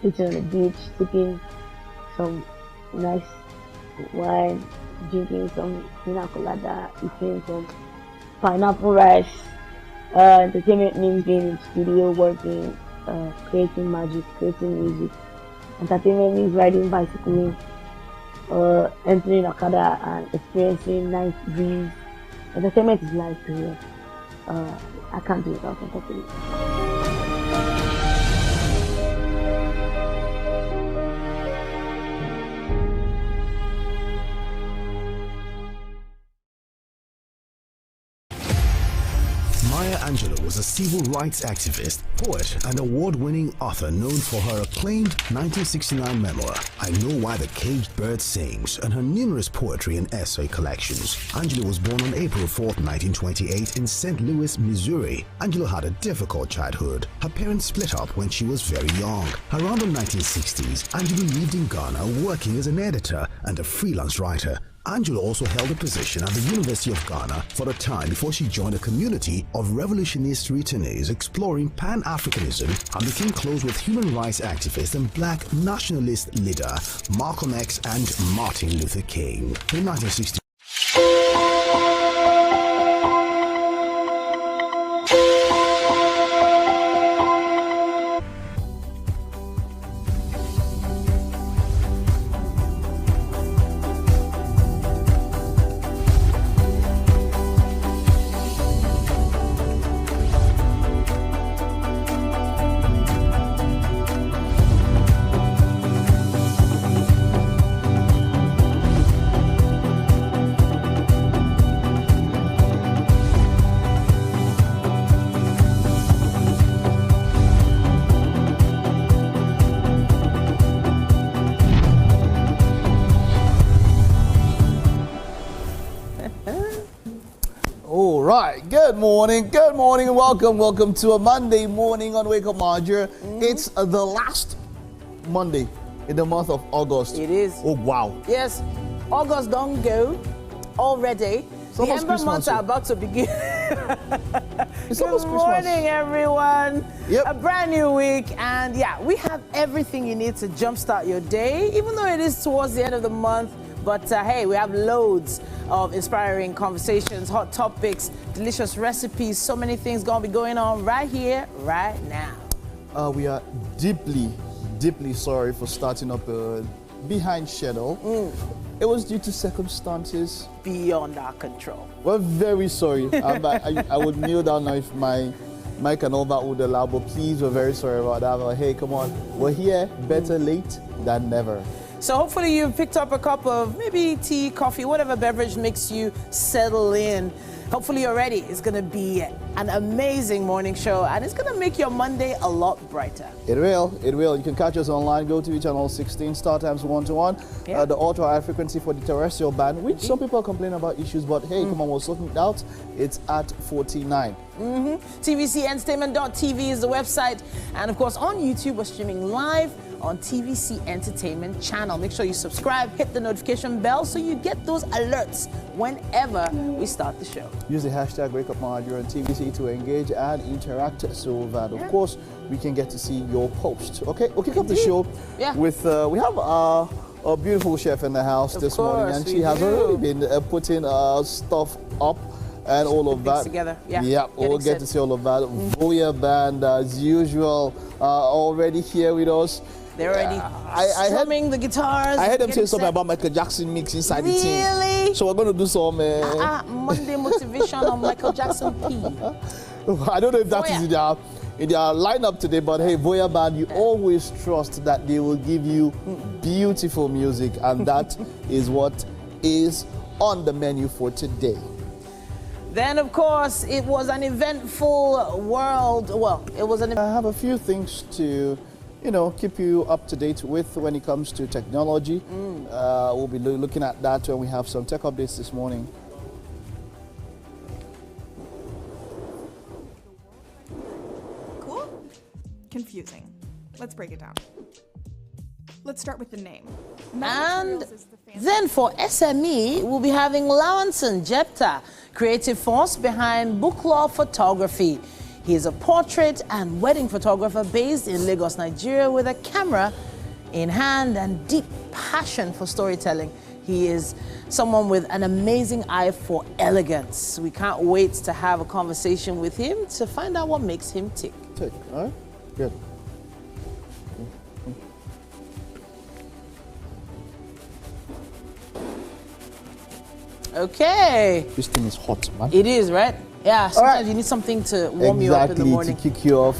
sitting on the beach, sipping some nice wine, drinking some pina colada, eating some pineapple rice. Entertainment means being in studio, working, creating magic, creating music. Entertainment means riding bicycle, entering Okada and experiencing nice breeze. Entertainment is life, period. I can't do it without entertainment. Maya Angelou was a civil rights activist, poet, and award-winning author known for her acclaimed 1969 memoir, I Know Why the Caged Bird Sings, and her numerous poetry and essay collections. Angelou was born on April 4, 1928 in St. Louis, Missouri. Angelou had a difficult childhood. Her parents split up when she was very young. Around the 1960s, Angelou lived in Ghana working as an editor and a freelance writer. Angelou also held a position at the University of Ghana for a time before she joined a community of revolutionist returnees exploring Pan-Africanism and became close with human rights activist and black nationalist leader Malcolm X and Martin Luther King. In 1960, Good morning, and welcome to a Monday morning on Wake Up Marger. It's the last Monday in the month of August. It is. Oh, wow. Yes, August don't go already. The Ember months are about to begin. It's Good almost morning, Christmas. everyone. Yep. A brand new week, and yeah, we have everything you need to jumpstart your day, even though it is towards the end of the month. But hey, we have loads of inspiring conversations, hot topics, delicious recipes, so many things gonna be going on right here, right now. We are deeply sorry for starting up behind schedule. It was due to circumstances beyond our control. We're very sorry. I would kneel down now if my mic and all that would allow, but please, we're very sorry about that. But hey, come on, we're here, better late than never. So hopefully you've picked up a cup of maybe tea, coffee, whatever beverage makes you settle in. Hopefully you're ready. It's going to be an amazing morning show, and it's going to make your Monday a lot brighter. It will. You can catch us online, GOTV channel 16, StarTimes 1-to-1, the ultra high frequency for the terrestrial band, which some people complain about issues, but hey, come on, we're sorting it out. It's at 49. tvcentertainment.tv is the website, and of course on YouTube we're streaming live on TVC Entertainment channel. Make sure you subscribe, hit the notification bell so you get those alerts whenever we start the show. Use the hashtag WakeUpMarger on TVC to engage and interact so that, of course, we can get to see your posts. Okay, we'll kick off the show with, we have a beautiful chef in the house this morning, and she has already been putting stuff up and all of that. Together. Yeah, we'll get to see all of that. Voya Band, as usual, already here with us. They're already strumming the guitars. I heard them say something about Michael Jackson mix inside the team. Really? So we're going to do some... Monday motivation on Michael Jackson P. I don't know if that is in their lineup today, but hey, Voya Band, you always trust that they will give you beautiful music, and that is what is on the menu for today. Then, of course, it was an eventful world. Well, it was an... I have a few things to... keep you up to date with when it comes to technology. We'll be looking at that when we have some tech updates this morning. Cool? Confusing. Let's break it down. Let's start with the name. And then for SME, we'll be having Lawanson Jepta, creative force behind Book Law Photography. He is a portrait and wedding photographer based in Lagos, Nigeria, with a camera in hand and deep passion for storytelling. He is someone with an amazing eye for elegance. We can't wait to have a conversation with him to find out what makes him tick. Tick, all right? Good. Okay. This thing is hot, man. It is, right? Yeah, sometimes you need something to warm you up in the morning. Exactly, to kick you off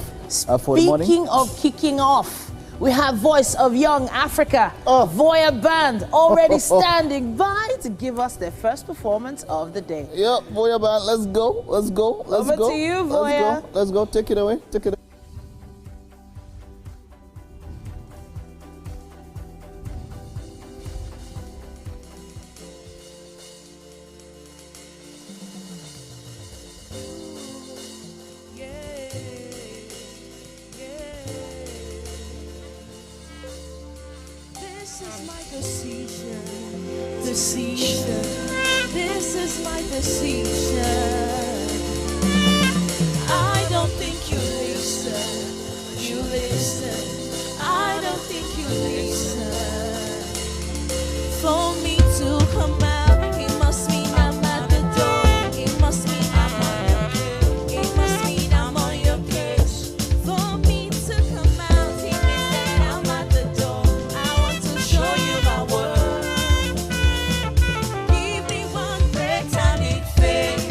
for the morning. Speaking of kicking off, we have Voice of Young Africa, Voya Band, already standing by to give us their first performance of the day. Yep, Voya Band, let's go, let's go, let's Over go. to you, Let's Voya. go, let's go, take it away, take it away. This is my decision. I don't think you listen. I don't think you listen. For me to come out, it must mean I'm at the door. It must mean I'm on your case. It must mean I'm on your case. For me to come out, it means that I'm at the door. I want to show you my world. Give me one break, I need faith.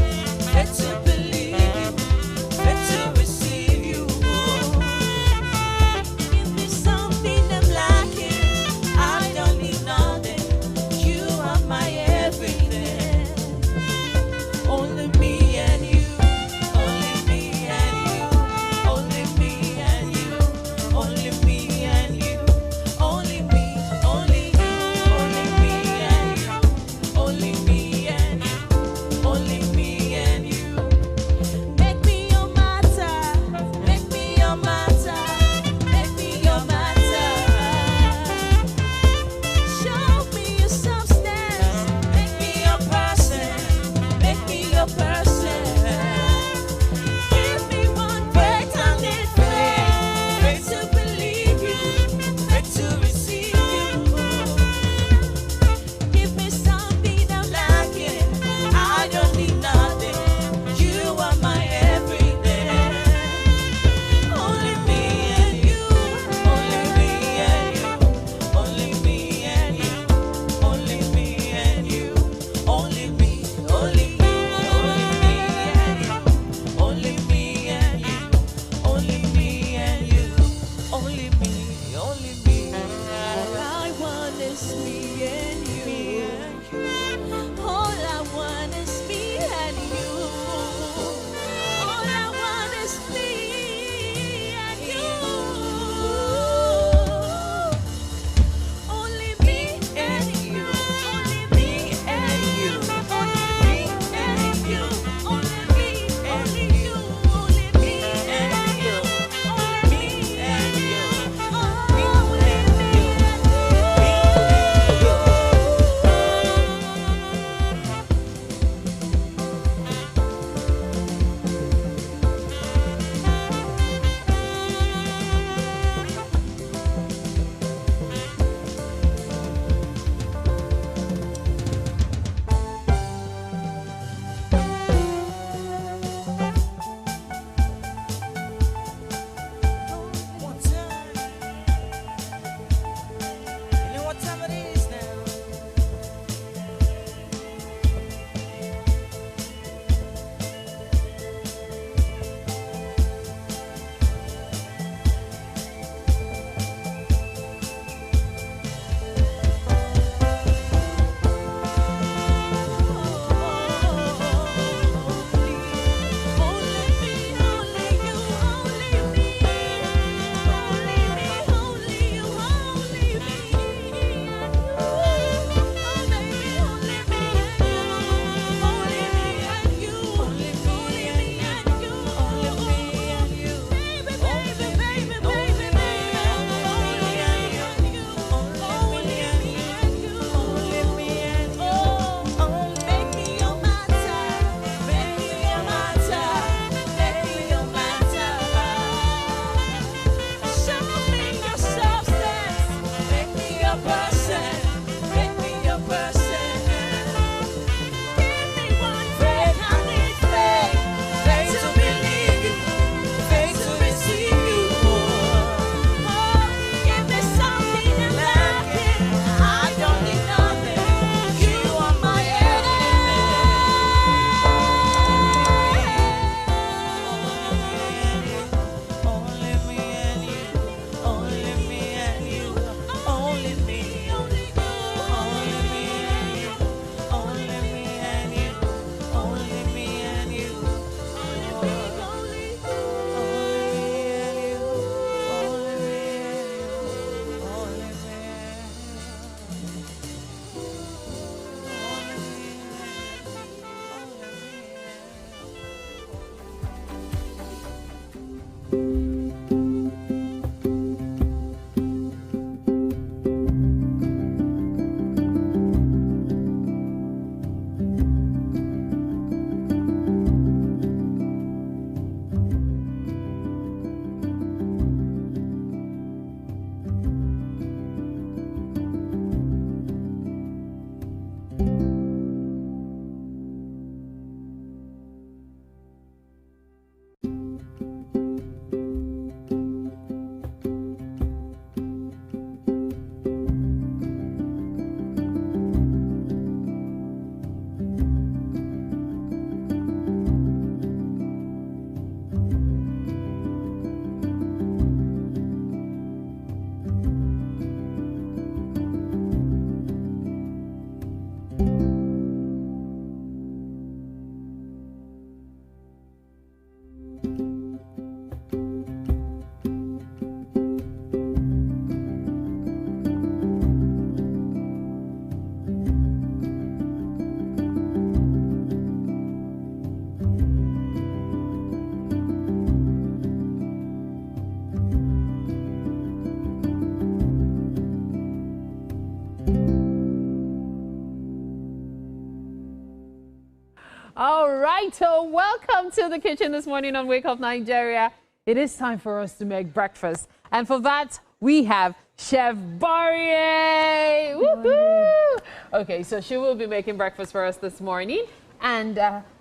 So welcome to the kitchen this morning on Wake Up Nigeria. It is time for us to make breakfast. And for that, we have Chef Barry. Woohoo! Okay, so she will be making breakfast for us this morning. And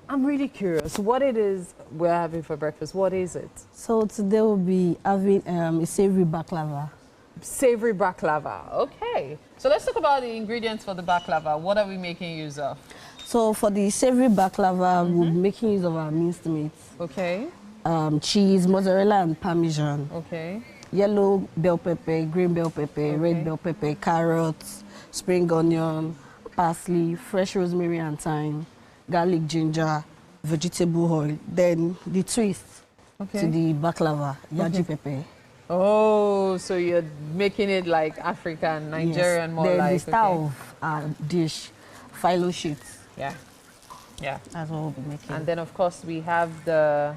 I'm really curious what it is we're having for breakfast. What is it? So today we'll be having a savory baklava. Savory baklava. Okay. So let's talk about the ingredients for the baklava. What are we making use of? So for the savory baklava, we'll be making use of our minced meat. Okay. Cheese, mozzarella and parmesan. Okay. Yellow bell pepper, green bell pepper, red bell pepper, carrots, spring onion, parsley, fresh rosemary and thyme, garlic, ginger, vegetable oil. Then the twist to the baklava, yaji pepper. Oh, so you're making it like African, Nigerian, more then like. the style of dish, phyllo sheets. Yeah. Yeah. That's what we'll be making. And then, of course, we have the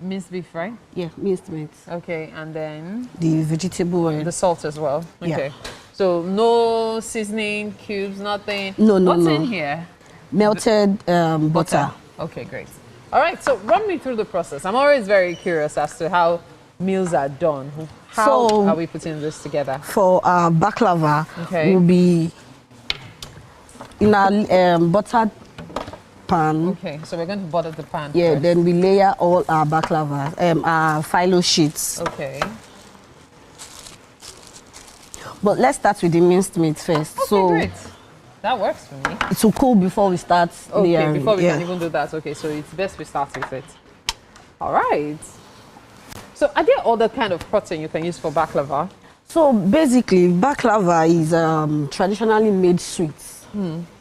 minced beef, right? Yeah, minced meat. Okay, and then The vegetable oil. the salt as well. Okay. Yeah. So no seasoning cubes, nothing. No, What's no. in here? Melted butter. Okay, great. All right, so run me through the process. I'm always very curious as to how meals are done. How So, are we putting this together? For our baklava, Okay. will be in a buttered pan. Okay, so we're going to butter the pan. Yeah, first. then we layer all our baklava, our phyllo sheets. Okay. But let's start with the minced meat first. Okay, So great. That works for me. it will cool before we start Okay, layering. before we yeah. can even do that. Okay, so it's best we start with it. All right. So are there other kind of protein you can use for baklava? So basically, baklava is traditionally made sweets.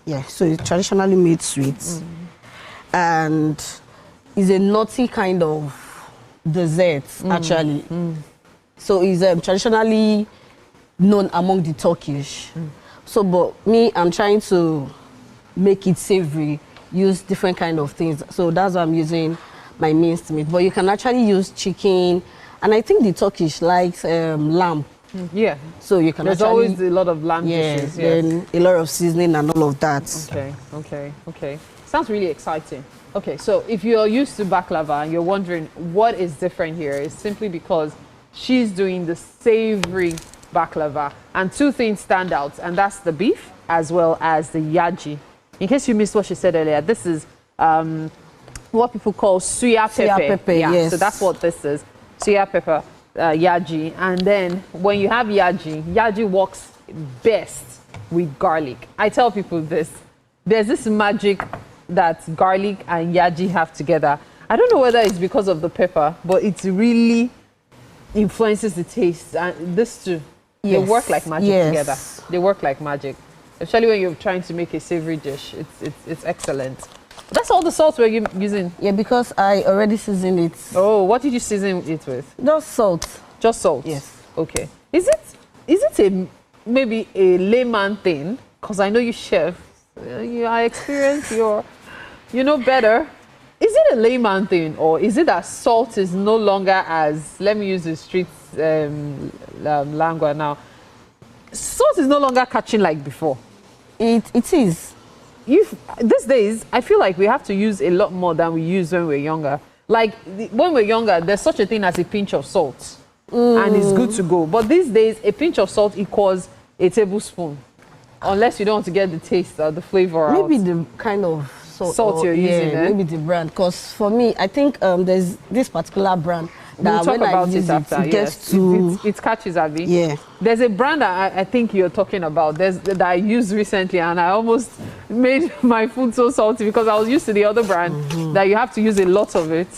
Yeah, so it's traditionally made sweets. And is a nutty kind of dessert, actually. So it's traditionally known among the Turkish. So, but me, I'm trying to make it savory, use different kind of things. So that's why I'm using my minced meat. But you can actually use chicken, and I think the Turkish likes lamb. Yeah. So you can There's actually, always a lot of lamb dishes. Yes. then a lot of seasoning and all of that. Okay. Sounds really exciting. Okay, so if you're used to baklava and you're wondering what is different here, it's simply because she's doing the savory baklava. And two things stand out, and that's the beef as well as the yaji. In case you missed what she said earlier, this is what people call suya pepper. Suya pepper, Yeah, yes. so that's what this is. Suya pepper, yaji. And then when you have yaji works best with garlic. I tell people this. There's this magic that garlic and yaji have together. I don't know whether it's because of the pepper, but it really influences the taste. And this too, they Yes. work like magic Yes. together. They work like magic. Especially when you're trying to make a savory dish. It's excellent. That's all the salt we're using. Yeah, because I already seasoned it. Oh, what did you season it with? Just salt. Just salt? Yes. Okay. Is it maybe a layman thing? Because I know you chef. I experience you know better. Is it a layman thing, or is it that salt is no longer as, let me use the street language now, salt is no longer catching like before? It is. These days, I feel like we have to use a lot more than we used when we were younger. Like, when we're younger, there's such a thing as a pinch of salt, and it's good to go. But these days, a pinch of salt equals a tablespoon, unless you don't want to get the taste or the flavor Maybe out. the kind of Salt you're using, eh? maybe the brand. Because for me, I think there's this particular brand We'll that talk when I about use it after. it gets Yes. to... It catches, Abby. Yeah. There's a brand I think you're talking about. That I used recently, and I almost made my food so salty because I was used to the other brand that you have to use a lot of it.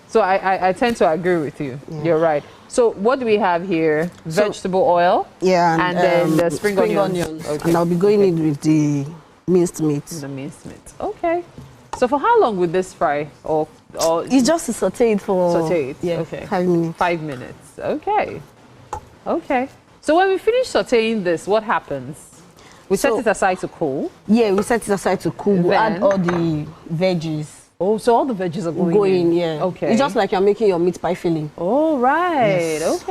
So I tend to agree with you. Yeah. You're right. So what do we have here? Vegetable oil. Yeah, and then the spring onions. Okay. And I'll be going in with the minced meat. The minced meat. Okay. So for how long would this fry? Or it's just to saute it for... Saute it. Yeah, Okay. 5 minutes. 5 minutes. Okay. Okay. So when we finish sauteing this, what happens? We set it aside to cool. Yeah, we set it aside to cool. We Then? add all the veggies. Oh, so all the veggies are going in. Yeah. Okay. It's just like you're making your meat pie filling. Oh, right. Yes.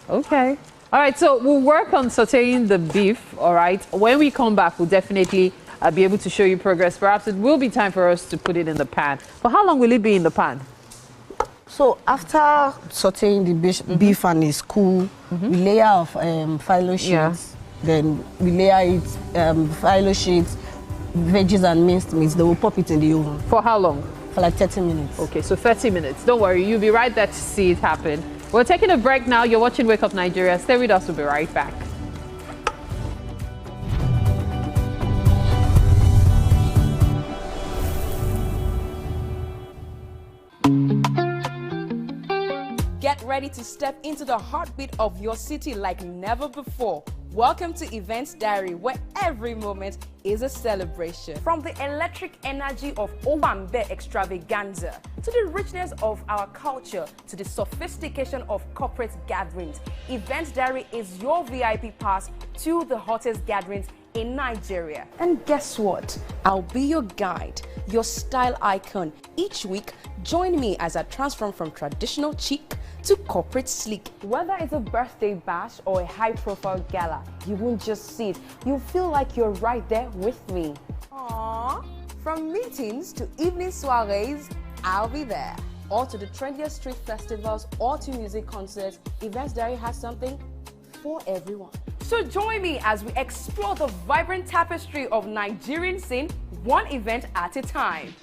Okay. All right, so we'll work on sauteing the beef, all right? When we come back, we'll definitely be able to show you progress. Perhaps it will be time for us to put it in the pan. For how long will it be in the pan? So after sauteing the beef and it's cool, we layer of phyllo sheets. Then we layer it, phyllo sheets, veggies and minced meats. Then we'll pop it in the oven. For how long? For like 30 minutes. Okay, so 30 minutes. Don't worry, you'll be right there to see it happen. We're taking a break now. You're watching Wake Up Nigeria. Stay with us. We'll be right back. Get ready to step into the heartbeat of your city like never before. Welcome to Events Diary, where every moment is a celebration. From the electric energy of Owambe extravaganza, to the richness of our culture, to the sophistication of corporate gatherings, Events Diary is your VIP pass to the hottest gatherings in Nigeria. And guess what? I'll be your guide, your style icon. Each week, join me as I transform from traditional chic to corporate sleek. Whether it's a birthday bash or a high-profile gala, you won't just see it, you'll feel like you're right there with me. Aww. From meetings to evening soirees, I'll be there. Or to the trendiest street festivals or to music concerts, Events Diary has something for everyone. So join me as we explore the vibrant tapestry of Nigerian scene, one event at a time.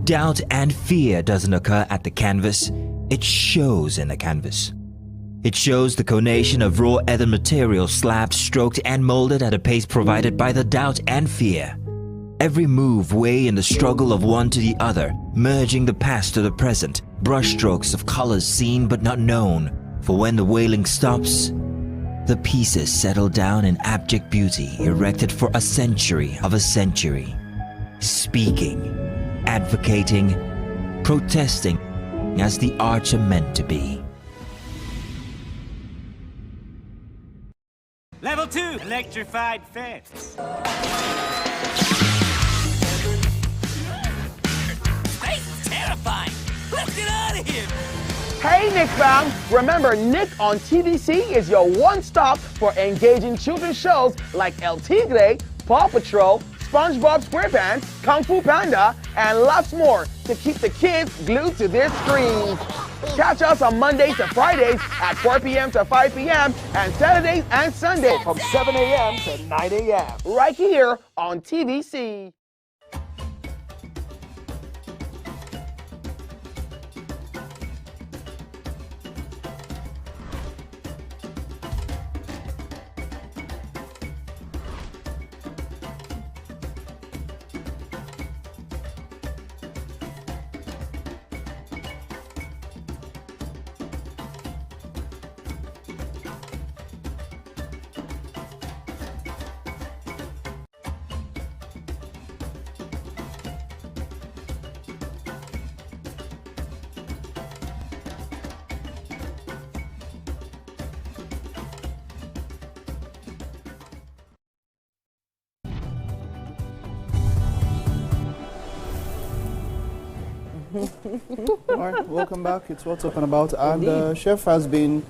Doubt and fear doesn't occur at the canvas, it shows in the canvas. It shows the conation of raw earthen material slabbed, stroked and molded at a pace provided by the doubt and fear. Every move way in the struggle of one to the other, merging the past to the present, brushstrokes of colors seen but not known. For when the wailing stops, the pieces settle down in abject beauty erected for a century of a century. Speaking, advocating, protesting as the arts are meant to be. Level 2, electrified fence. Space terrifying. Let's get out of here. Hey Nick fam! Remember, Nick on TVC is your one-stop for engaging children's shows like El Tigre, Paw Patrol, SpongeBob SquarePants, Kung Fu Panda, and lots more to keep the kids glued to their screens. Catch us on Mondays to Fridays at 4 p.m. to 5 p.m. and Saturdays and Sundays from 7 a.m. to 9 a.m. right here on TVC. All right, welcome back. It's What's Up and About. And Chef has been,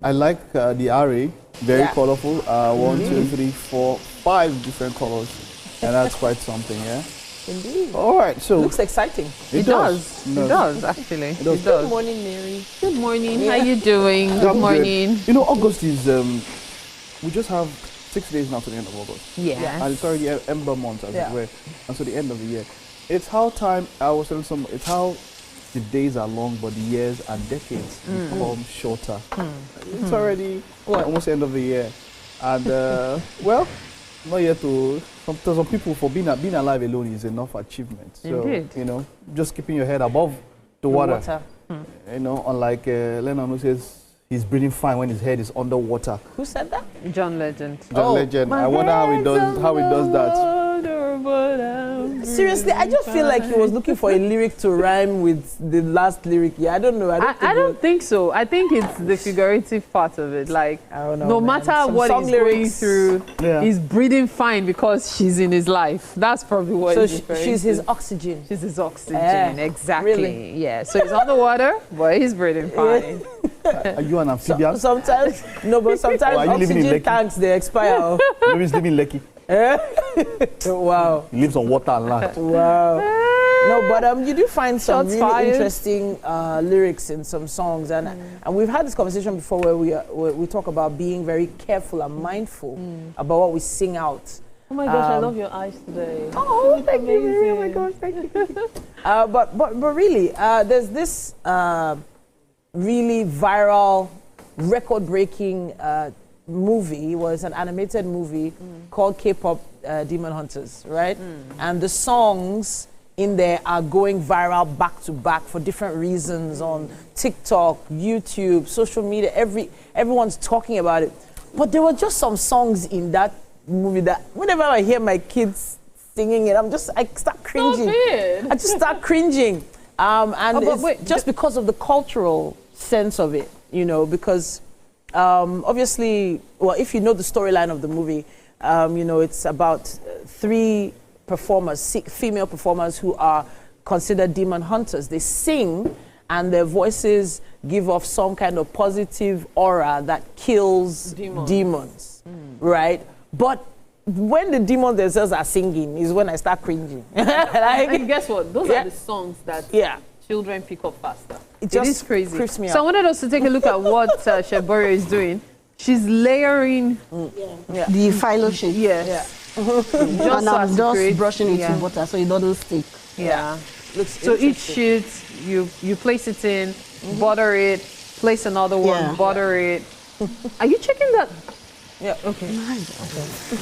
I like the array, very colorful. 1, 2, 3, 4, 5 different colors. And that's quite something, yeah? Indeed. All right, so. Looks exciting. It does. It does, actually. It does. Good morning, Mary. Good morning. How you doing? Good morning. You know, August is, we just have 6 days now to the end of August. Yeah. And it's already Ember month, as it were. And so the end of the year. It's how time, I was telling someone, it's how the days are long, but the years and decades become shorter. It's already almost the end of the year. And, well, not yet to some people, for being alive alone is enough achievement. So, Indeed. you know, just keeping your head above the water. You know, unlike Lennon, who says he's breathing fine when his head is underwater. Who said that? John Legend. John Legend. I wonder how he does that. Seriously, I just feel like he was looking for a lyric to rhyme with the last lyric. Yeah, I don't know. I don't think so. I think it's the figurative part of it. Like, I don't know, no man. matter what he's going through, Yeah. he's breathing fine because she's in his life. That's probably what So he's referring she's to. his oxygen. She's his oxygen, exactly. Really? Yeah, so he's underwater, but he's breathing fine. Are you an amphibian? Sometimes, no, but sometimes Or are you living in oxygen Lekki? tanks, they expire. Maybe he's living in Lekki. Wow. He lives on water and land. Wow. No, but you do find some Shots really fired. interesting lyrics in some songs, and we've had this conversation before where we talk about being very careful and mindful about what we sing out. Oh my gosh, I love your eyes today. Oh, thank you. Oh my gosh, thank you. But really, there's this really viral, record-breaking movie. It was an animated movie called K-pop Demon Hunters, right? And the songs in there are going viral back to back for different reasons on TikTok, YouTube, social media. Everyone's talking about it. But there were just some songs in that movie that whenever I hear my kids singing it, I start cringing. I just start cringing. And it's just because of the cultural sense of it, you know, because obviously, well, if you know the storyline of the movie, you know, it's about three performers, female performers who are considered demon hunters. They sing and their voices give off some kind of positive aura that kills demons, right? But when the demons themselves are singing is when I start cringing. And guess what? Those are the songs that children pick up faster. It is crazy. Creeps me So I wanted us to take a look at what Sheborio is doing. She's layering the phyllo shape. Just and I'm just create, brushing it in water so it doesn't stick. So each sheet, you place it in, butter it, place another one, butter it. Are you checking that? Yeah, okay.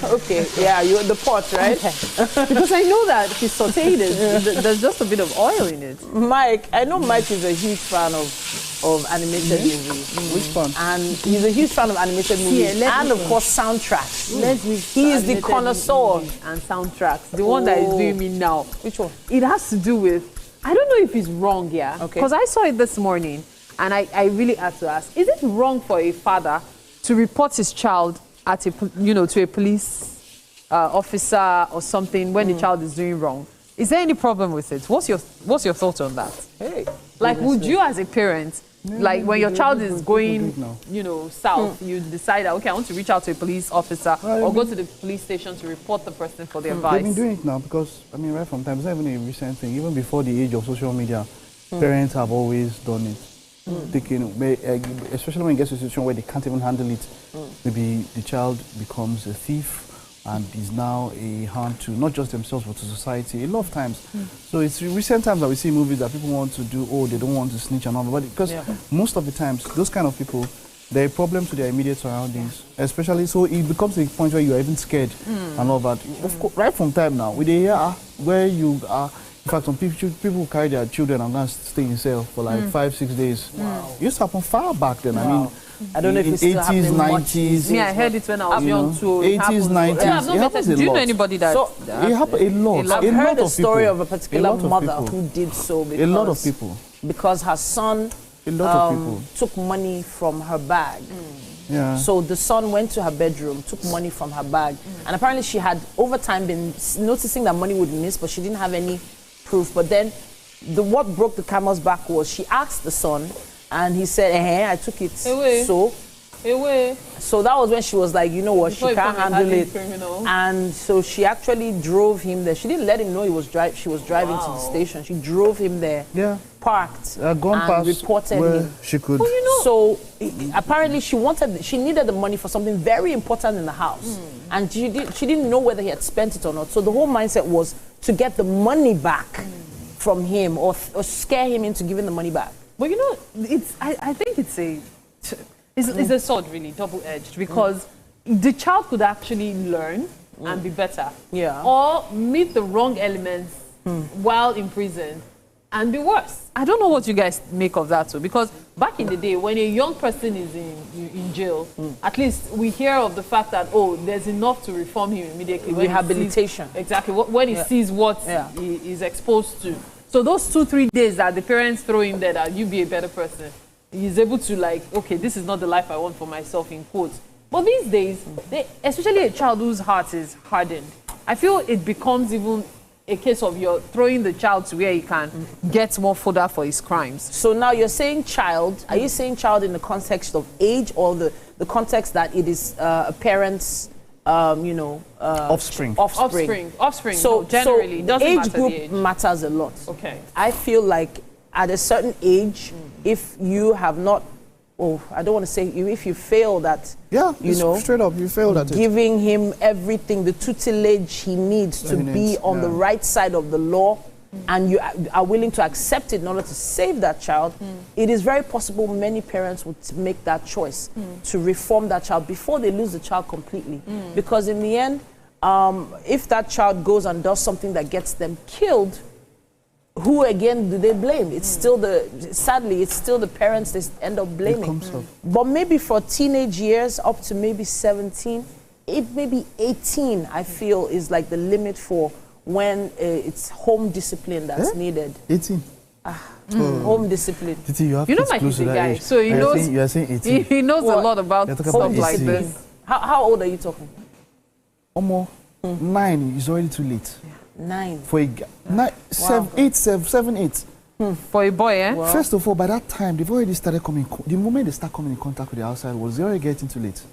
Okay, yeah, you're the pot, right? Because I know that she sauteed it. There's just a bit of oil in it. Mike, I know Mike is a huge fan of animated movies. Which one? And he's a huge fan of animated movies and, of course, soundtracks. He is the connoisseur. And soundtracks. The one that is doing me now. Which one? It has to do with, I don't know if it's wrong, because I saw it this morning and I really had to ask, is it wrong for a father to report his child at to a police officer or something when the child is doing wrong? Is there any problem with it? What's your thought on that? Hey, like, would you as a parent, like when your child is going, south, you decide that, okay, I want to reach out to a police officer or go to the police station to report the person for the advice? They've been doing it now because, I mean, right from time, it's not even a recent thing. Even before the age of social media, parents have always done it. Especially when it gets to a situation where they can't even handle it. Maybe the child becomes a thief and is now a harm to not just themselves but to society a lot of times. So it's recent times that we see movies that people want to do, they don't want to snitch and all, but because most of the times those kind of people, they're a problem to their immediate surroundings, especially so it becomes a point where you are even scared and all that. Of course, right from time now, with the year where you are. In fact, some people carry their children and not stay in cell for like 5-6 days. Wow. It used to happen far back then. I mean, I don't know if it's still 80s, 90s. Me, I heard it when I was young too. 80s, 90s. Do you know anybody that? So it happened a lot. I've heard a story of a particular mother who did so because a lot of people. Because her son took money from her bag. Yeah. So the son went to her bedroom, took money from her bag, and apparently she had over time been noticing that money would miss, but she didn't have any proof. But then what broke the camel's back was she asked the son, and he said, I took it. So that was when she was like, you know what, she can't handle it. And so she actually drove him there. She didn't let him know she was driving to the station. She drove him there, parked, and reported him. She could. So apparently she needed the money for something very important in the house. And she didn't know whether he had spent it or not. So the whole mindset was to get the money back from him or scare him into giving the money back. But I think it's a sword, really, double-edged, because the child could actually learn and be better. Yeah. Or meet the wrong elements while in prison and be worse. I don't know what you guys make of that too, because back in the day, when a young person is in jail, at least we hear of the fact that, oh, there's enough to reform him immediately. Rehabilitation. Exactly. When he sees what he is exposed to. So those 2-3 days that the parents throw him there, that you be a better person, he's able to like, okay, this is not the life I want for myself, in quotes. But these days, especially a child whose heart is hardened, I feel it becomes even a case of you're throwing the child to where he can get more fodder for his crimes. So now you're saying child. Are you saying child in the context of age, or the context that it is a parent's, offspring? Offspring. So generally, doesn't age matter group the age. matters a lot. Okay. I feel like at a certain age, if you have not, I don't want to say if you fail that, straight up, you failed at it. Giving him everything, the tutelage he needs to be on the right side of the law, and you are willing to accept it in order to save that child, it is very possible many parents would make that choice to reform that child before they lose the child completely. Because in the end, if that child goes and does something that gets them killed, who again do they blame? It's still sadly, it's still the parents they end up blaming. But maybe for teenage years, up to maybe 17, maybe 18, I feel is like the limit for when it's home discipline that's needed. 18? Home discipline. Titi, you know Mike is a guy, so he knows, you are saying 18. He knows a lot about stuff like this. How old are you talking? Almost 9 is already too late. 9. For a guy. 7, 8. For a boy, eh? Wow. First of all, by that time, they've already started coming. The moment they start coming in contact with the outside world, they're already getting too late.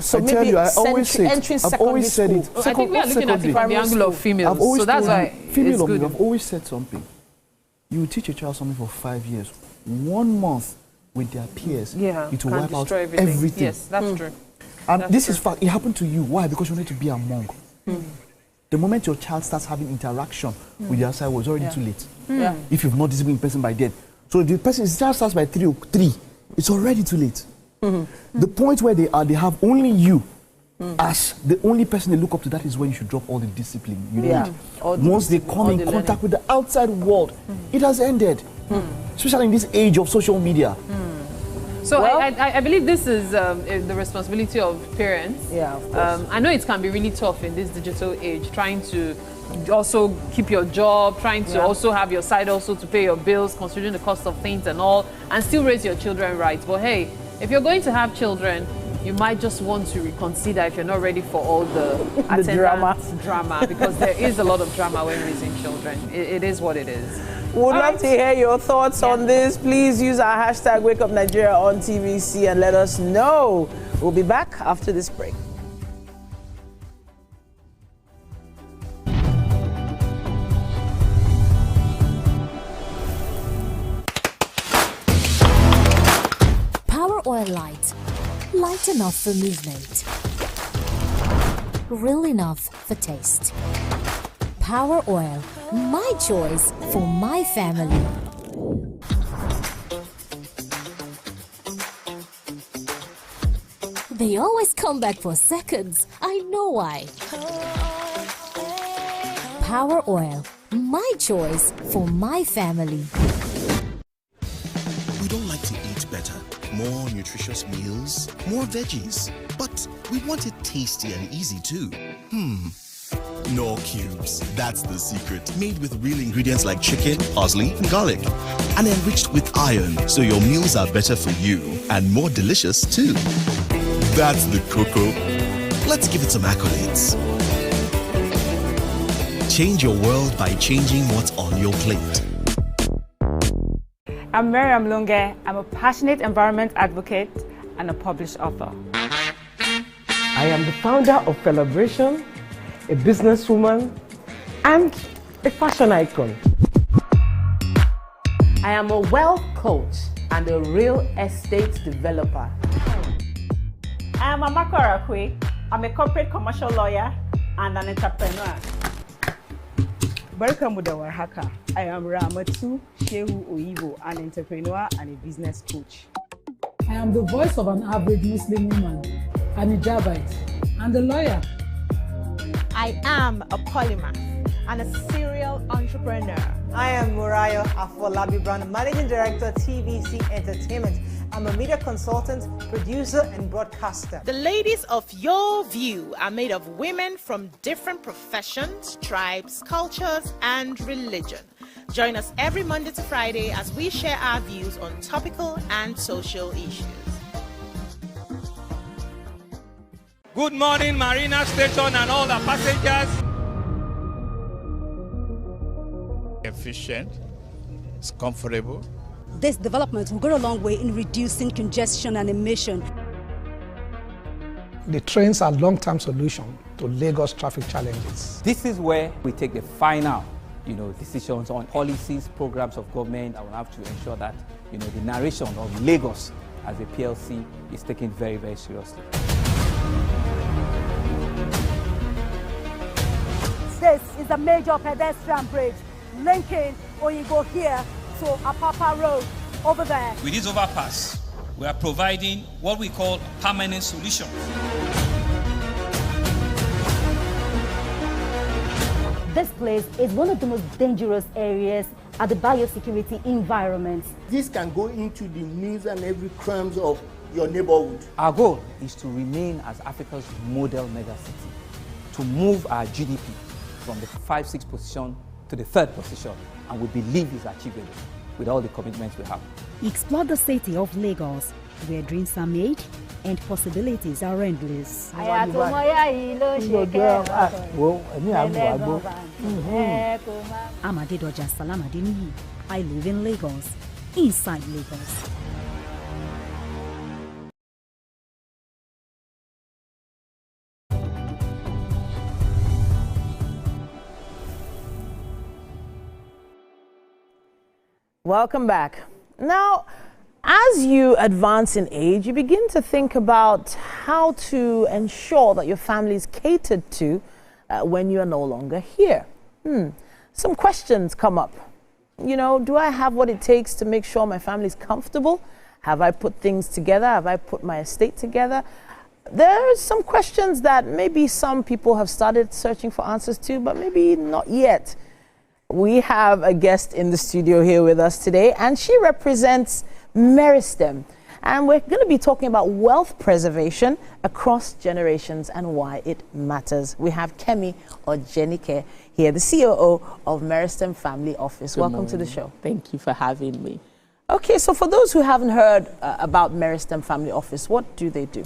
So I maybe tell you, I always say it. I've always said it. I think we are looking at it from the angle of females, so that's why it's good. I've always said something. You teach a child something for 5 years. 1 month with their peers, it will wipe out everything. Yes, that's true. And this is fact. It happened to you. Why? Because you need to be among. The moment your child starts having interaction with the outside world, it's already too late. If you've not disciplined the person by then. So if the child starts by 3, it's already too late. The point where they have only you as the only person they look up to, that is when you should drop all the discipline you need. Once they come in contact with the outside world, it has ended. Especially in this age of social media. So I believe this is the responsibility of parents. Yeah, of course. I know it can be really tough in this digital age, trying to also keep your job, trying to also have your side also to pay your bills, considering the cost of things and all, and still raise your children right. But hey, if you're going to have children, you might just want to reconsider if you're not ready for all the drama, because there is a lot of drama when raising children. It is what it is. Would love to hear your thoughts on this. Please use our hashtag WakeUpNigeria on TVC and let us know. We'll be back after this break. Power Oil Light. Light enough for movement. Real enough for taste. Power Oil. My choice for my family. They always come back for seconds. I know why. Power Oil. My choice for my family. We don't like to eat better. More nutritious meals, more veggies. But we want it tasty and easy too. Knorr Cubes. That's the secret. Made with real ingredients like chicken, parsley, and garlic. And enriched with iron, so your meals are better for you and more delicious too. That's the cocoa. Let's give it some accolades. Change your world by changing what's on your plate. I'm Miriam Lunge. I'm a passionate environment advocate and a published author. I am the founder of Celebration, a businesswoman, and a fashion icon. I am a wealth coach and a real estate developer. I am Amako Arakwe. I'm a corporate commercial lawyer and an entrepreneur. Welcome to Warhaka. I am Ramatu Shehu Oyibo, an entrepreneur and a business coach. I am the voice of an average Muslim woman. an Ijabite, and a lawyer. I am a polymath and a serial entrepreneur. I am Murayo Afolabi Brown, Managing Director, TVC Entertainment. I'm a media consultant, producer, and broadcaster. The ladies of your view are made of women from different professions, tribes, cultures, and religion. Join us every Monday to Friday as we share our views on topical and social issues. Good morning, Marina Station and all the passengers. Efficient, it's comfortable. This development will go a long way in reducing congestion and emission. The trains are a long-term solution to Lagos traffic challenges. This is where we take the final, decisions on policies, programs of government. I will have to ensure that, the narration of Lagos as a PLC is taken very, very seriously. This is a major pedestrian bridge linking Oyingo here to Apapa Road over there. With this overpass, we are providing what we call a permanent solution. This place is one of the most dangerous areas at the biosecurity environment. This can go into the news and every crimes of your neighborhood. Our goal is to remain as Africa's model megacity, to move our GDP from the 5-6 position to the 3rd position, and we believe it's achievable with all the commitments we have. Explore the city of Lagos, where dreams are made and possibilities are endless. Amadedoja Salamadini. I live in Lagos, inside Lagos. Welcome back. Now, as you advance in age, you begin to think about how to ensure that your family is catered to when you are no longer here. Some questions come up. Do I have what it takes to make sure my family is comfortable? Have I put things together? Have I put my estate together? There are some questions that maybe some people have started searching for answers to, but maybe not yet. We have a guest in the studio here with us today, and she represents Meristem. And we're going to be talking about wealth preservation across generations and why it matters. We have Kemi Ojenike here, the COO of Meristem Family Office. Welcome to the show. Thank you for having me. Okay, so for those who haven't heard about Meristem Family Office, what do they do?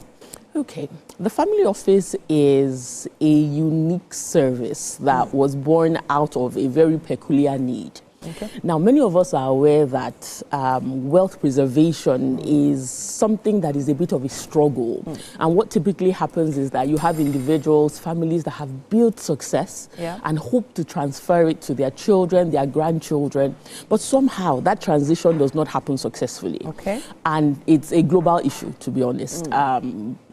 Okay, the Family Office is a unique service that was born out of a very peculiar need. Okay. Now, many of us are aware that wealth preservation is something that is a bit of a struggle. And what typically happens is that you have individuals, families that have built success and hope to transfer it to their children, their grandchildren, but somehow that transition does not happen successfully. Okay. And it's a global issue, to be honest.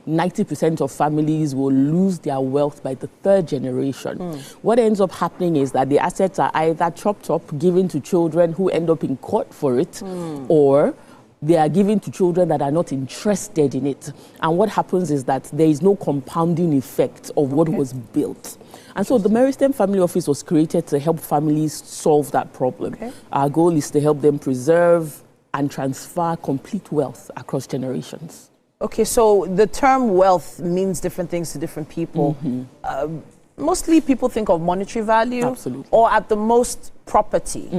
90% of families will lose their wealth by the 3rd generation. What ends up happening is that the assets are either chopped up, given to children who end up in court for it, or they are given to children that are not interested in it. And what happens is that there is no compounding effect of what was built. And so the Meristem Family Office was created to help families solve that problem. Our goal is to help them preserve and transfer complete wealth across generations. Okay, so the term wealth means different things to different people. Mostly people think of monetary value or at the most property.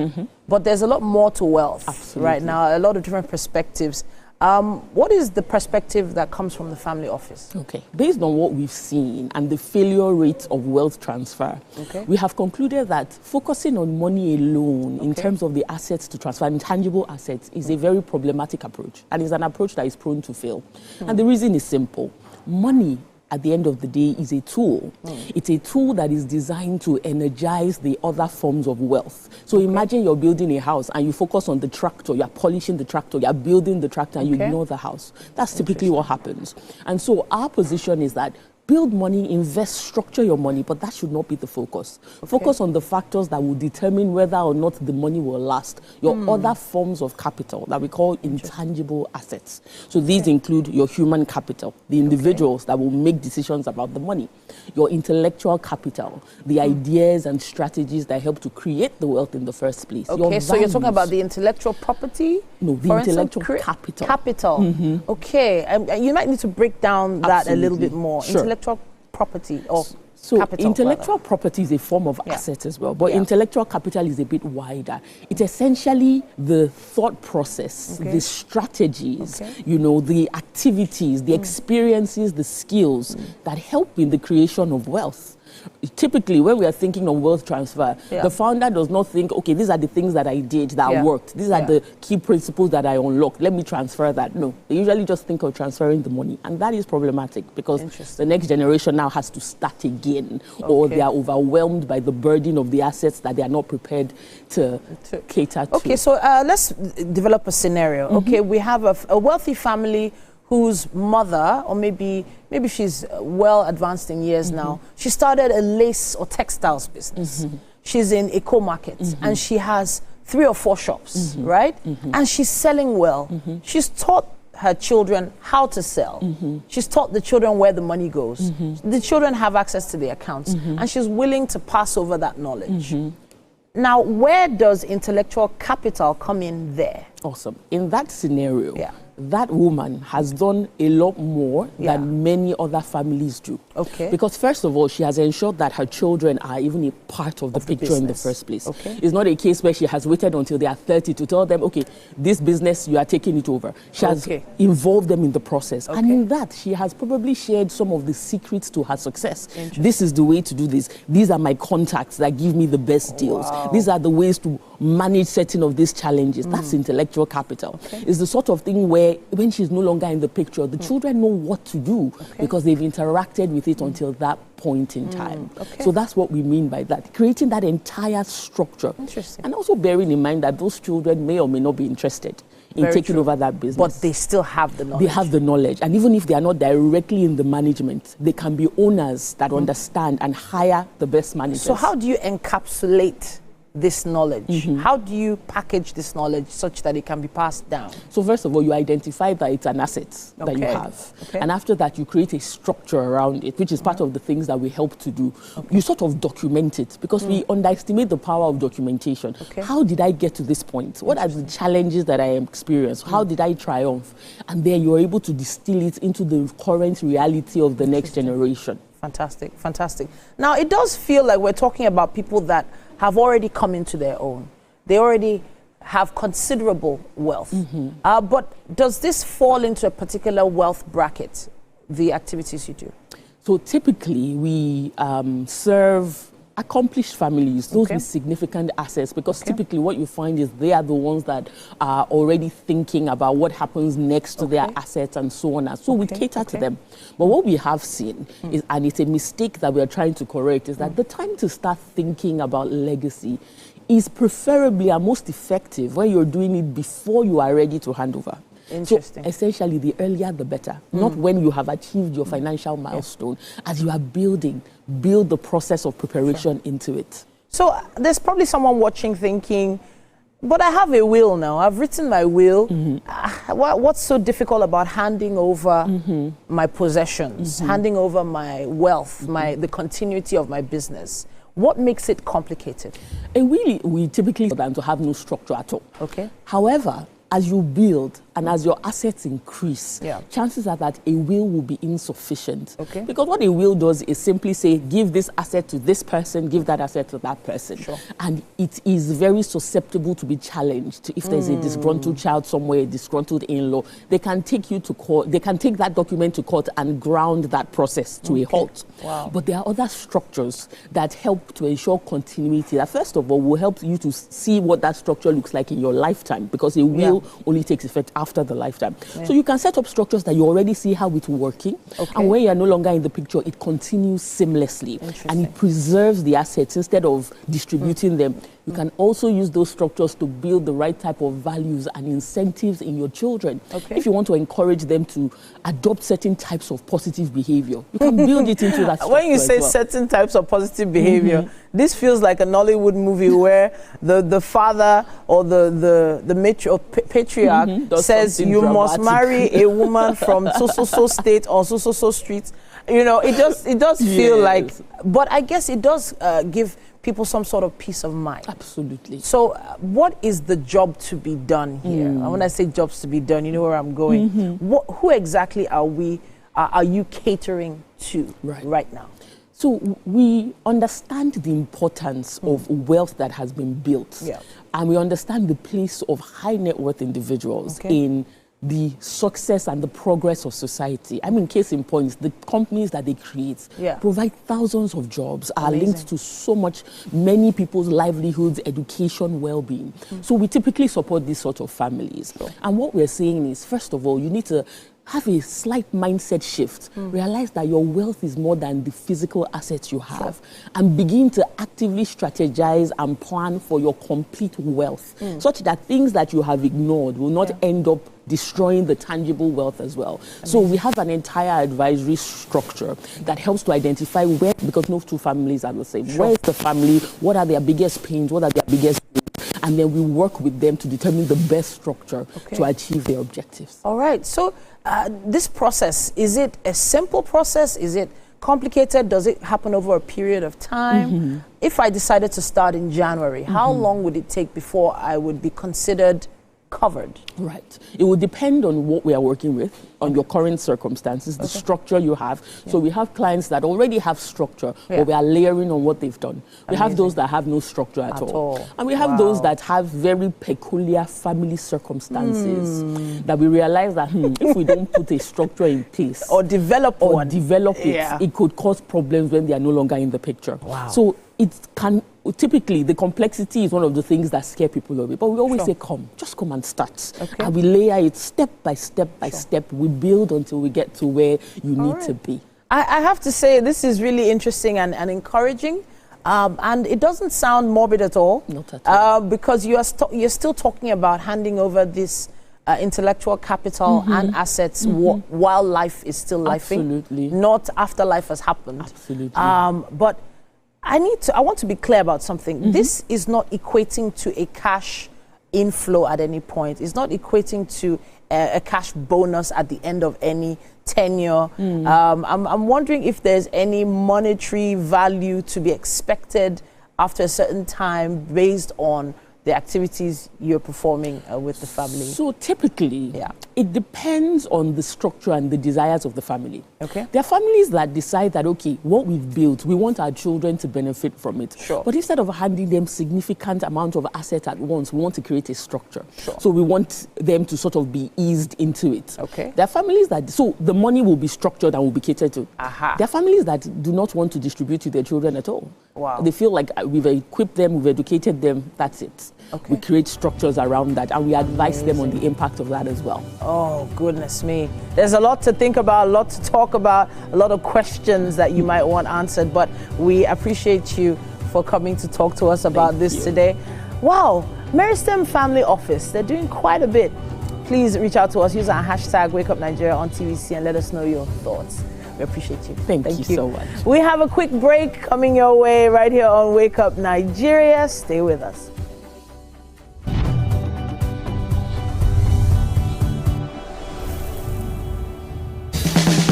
But there's a lot more to wealth right now, a lot of different perspectives. What is the perspective that comes from the family office? Okay, based on what we've seen and the failure rate of wealth transfer, we have concluded that focusing on money alone in terms of the assets to transfer, intangible assets, is a very problematic approach, and is an approach that is prone to fail. And the reason is simple. Money, at the end of the day, is a tool. It's a tool that is designed to energize the other forms of wealth. So imagine you're building a house and you focus on the tractor, you're polishing the tractor, you're building the tractor, and you ignore the house. That's typically what happens. And so our position is that build money, invest, structure your money, but that should not be the focus. Focus on the factors that will determine whether or not the money will last. Your other forms of capital that we call intangible assets. So these include your human capital, the individuals that will make decisions about the money, your intellectual capital, the ideas and strategies that help to create the wealth in the first place. Okay, so you're talking about the intellectual property? No, the intellectual capital. Capital. Okay, you might need to break down that a little bit more. Sure. Intellectual property or so capital, intellectual property is a form of asset as well, but intellectual capital is a bit wider. It's essentially the thought process, the strategies, you know, the activities, the experiences, the skills that help in the creation of wealth. Typically, when we are thinking of wealth transfer, the founder does not think, okay, these are the things that I did that worked. These are the key principles that I unlocked. Let me transfer that. No, they usually just think of transferring the money. And that is problematic because the next generation now has to start again, or they are overwhelmed by the burden of the assets that they are not prepared to cater to. Okay, so let's develop a scenario. Okay, we have a wealthy family whose mother, or maybe she's well advanced in years now, she started a lace or textiles business. She's in eco markets and she has 3 or 4 shops, right? And she's selling well. She's taught her children how to sell. She's taught the children where the money goes. The children have access to the accounts and she's willing to pass over that knowledge. Now, where does intellectual capital come in there? Awesome. In that scenario, that woman has done a lot more than many other families do. Okay. Because first of all, she has ensured that her children are even a part of the picture in the first place. Okay. It's not a case where she has waited until they are 30 to tell them, okay, this business, you are taking it over. She has involved them in the process. And in that, she has probably shared some of the secrets to her success. This is the way to do this. These are my contacts that give me the best deals. These are the ways to manage certain of these challenges. That's intellectual capital. It's the sort of thing where when she's no longer in the picture, the children know what to do because they've interacted with it until that point in time. So that's what we mean by that, creating that entire structure. Interesting. And also bearing in mind that those children may or may not be interested in taking over that business. But they still have the knowledge. They have the knowledge. And even if they are not directly in the management, they can be owners that understand and hire the best managers. So how do you encapsulate this knowledge? How do you package this knowledge such that it can be passed down? So first of all, you identify that it's an asset that you have. And after that, you create a structure around it, which is part of the things that we help to do. You sort of document it because we underestimate the power of documentation. How did I get to this point? What are the challenges that I experienced? How did I triumph? And then you're able to distill it into the current reality of the next generation. Fantastic, fantastic. Now, it does feel like we're talking about people that have already come into their own. They already have considerable wealth. But does this fall into a particular wealth bracket, the activities you do? So typically we serve accomplished families, those with significant assets, because typically what you find is they are the ones that are already thinking about what happens next to their assets and so on. And so we cater to them. But what we have seen is, and it's a mistake that we are trying to correct, is that the time to start thinking about legacy is preferably and most effective when you're doing it before you are ready to hand over. Interesting. So essentially, the earlier the better. Not when you have achieved your financial milestone. As you are building, build the process of preparation into it. So there's probably someone watching thinking, but I have a will now. I've written my will. What's so difficult about handing over my possessions, handing over my wealth, the continuity of my business? What makes it complicated? And really, we typically tend to have no structure at all. However, as you build and as your assets increase, chances are that a will be insufficient. Because what a will does is simply say, give this asset to this person, give that asset to that person. And it is very susceptible to be challenged. If there's a disgruntled child somewhere, a disgruntled in-law, they can take you to court, they can take that document to court and ground that process to a halt. But there are other structures that help to ensure continuity. That first of all will help you to see what that structure looks like in your lifetime, because a will only takes effect after the lifetime. So you can set up structures that you already see how it's working, and when you are no longer in the picture, it continues seamlessly and it preserves the assets instead of distributing them. You can also use those structures to build the right type of values and incentives in your children. Okay. If you want to encourage them to adopt certain types of positive behavior, you can build it into that structure. When you say as well. certain types of positive behavior, this feels like a Nollywood movie where the father or the patriarch says you must marry a woman from so state or so street. You know, it does feel like, but I guess it does give people some sort of peace of mind. Absolutely. So what is the job to be done here? And when I say jobs to be done, you know where I'm going. Who exactly are you catering to right now? So we understand the importance of wealth that has been built. And we understand the place of high net worth individuals in the success and the progress of society. I mean, case in point, the companies that they create provide thousands of jobs, are linked to many people's livelihoods, education, well-being. So we typically support these sort of families. And what we're saying is, first of all, you need to have a slight mindset shift. Realize that your wealth is more than the physical assets you have, and begin to actively strategize and plan for your complete wealth, such that things that you have ignored will not end up destroying the tangible wealth as well. So we have an entire advisory structure that helps to identify where, because no two families are the same. Where is the family? What are their biggest pains? What are their biggest goals? And then we work with them to determine the best structure to achieve their objectives. All right. So this process, is it a simple process? Is it complicated? Does it happen over a period of time? If I decided to start in January, how long would it take before I would be considered covered? Right. It will depend on what we are working with, on your current circumstances, the structure you have. So we have clients that already have structure, but we are layering on what they've done. We have those that have no structure at all. And we have those that have very peculiar family circumstances that we realize that if we don't put a structure in place or develop it, it could cause problems when they are no longer in the picture. So it can typically, the complexity is one of the things that scare people away. But we always say, just come and start. And we layer it step by step by step. We build until we get to where you need to be. I have to say, this is really interesting and encouraging. And it doesn't sound morbid at all. Not at all. Because you're still talking about handing over this intellectual capital and assets while life is still lifing. Not after life has happened. But I want to be clear about something. This is not equating to a cash inflow at any point. It's not equating to a cash bonus at the end of any tenure. I'm wondering if there's any monetary value to be expected after a certain time based on the activities you're performing with the family. So typically, it depends on the structure and the desires of the family. There are families that decide that, okay, what we've built, we want our children to benefit from it. But instead of handing them significant amount of assets at once, we want to create a structure. So we want them to sort of be eased into it. There are families that, so the money will be structured and will be catered to. There are families that do not want to distribute to their children at all. They feel like we've equipped them, we've educated them, that's it. We create structures around that, and we advise them on the impact of that as well. Oh, goodness me. There's a lot to think about, a lot to talk about, a lot of questions that you might want answered, but we appreciate you for coming to talk to us about this today. Wow, Meristem Family Office, they're doing quite a bit. Please reach out to us, use our hashtag WakeUpNigeria on TVC and let us know your thoughts. We appreciate you. Thank you so much. We have a quick break coming your way right here on Wake Up Nigeria. Stay with us.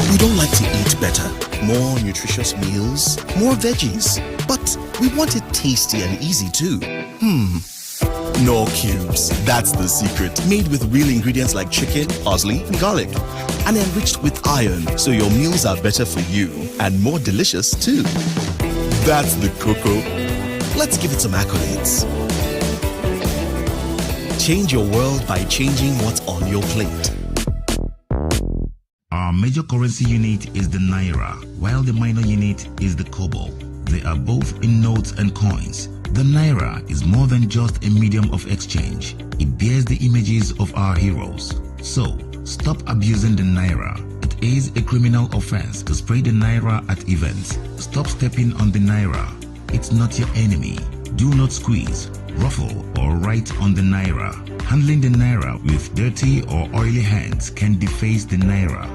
We don't like to eat better, more nutritious meals, more veggies, but we want it tasty and easy too. Knorr Cubes, that's the secret. Made with real ingredients like chicken, parsley, and garlic, and enriched with iron, so your meals are better for you and more delicious too. That's the cocoa. Let's give it some accolades. Change your world by changing what's on your plate. Our major currency unit is the Naira, while the minor unit is the Kobo. They are both in notes and coins. The Naira is more than just a medium of exchange. It bears the images of our heroes. So, stop abusing the Naira. It is a criminal offense to spray the Naira at events. Stop stepping on the Naira. It's not your enemy. Do not squeeze. ruffle or write on the naira. Handling the naira with dirty or oily hands can deface the naira.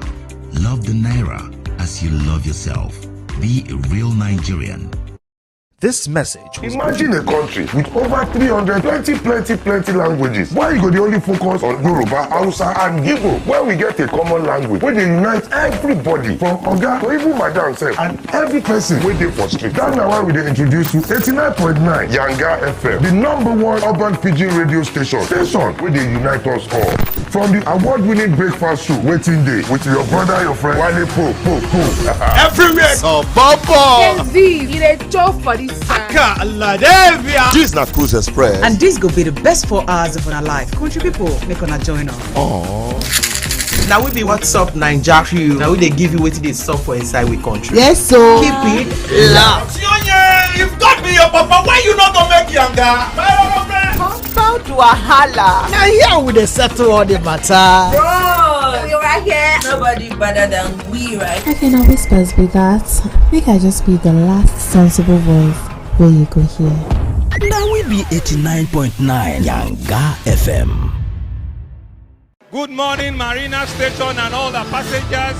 Love the naira as you love yourself. Be a real Nigerian. This message was Imagine a country with over 320 languages. Why you go the only focus on Yoruba, Hausa and Igbo? Where we get a common language where they unite everybody from Oga to even Madam self and every person wey dey for street. That's why we dey introduce you 89.9 Yanga FM, the #1 urban pidgin radio station wey dey unite us all. From the award-winning breakfast show Waiting Day with your brother, your friend Wale Po. Everywhere. So Bobo. For this This na Cruise Express. and this go be the best 4 hours of our life. Country people, make una join us. Now we be What's Up Naija crew. Now we dey give you wetin dey sup for inside we country. Yes, so keep it loud. If God be your papa, why you not gonna make Yanga? Compound wahala. Now here we dey settle all the matter. Bro, we right here. Nobody better than we, right? I can always best be that. Make I just be the last sensible voice where you go hear. Now we be 89.9 Yanga FM. Good morning, Marina Station and all the passengers.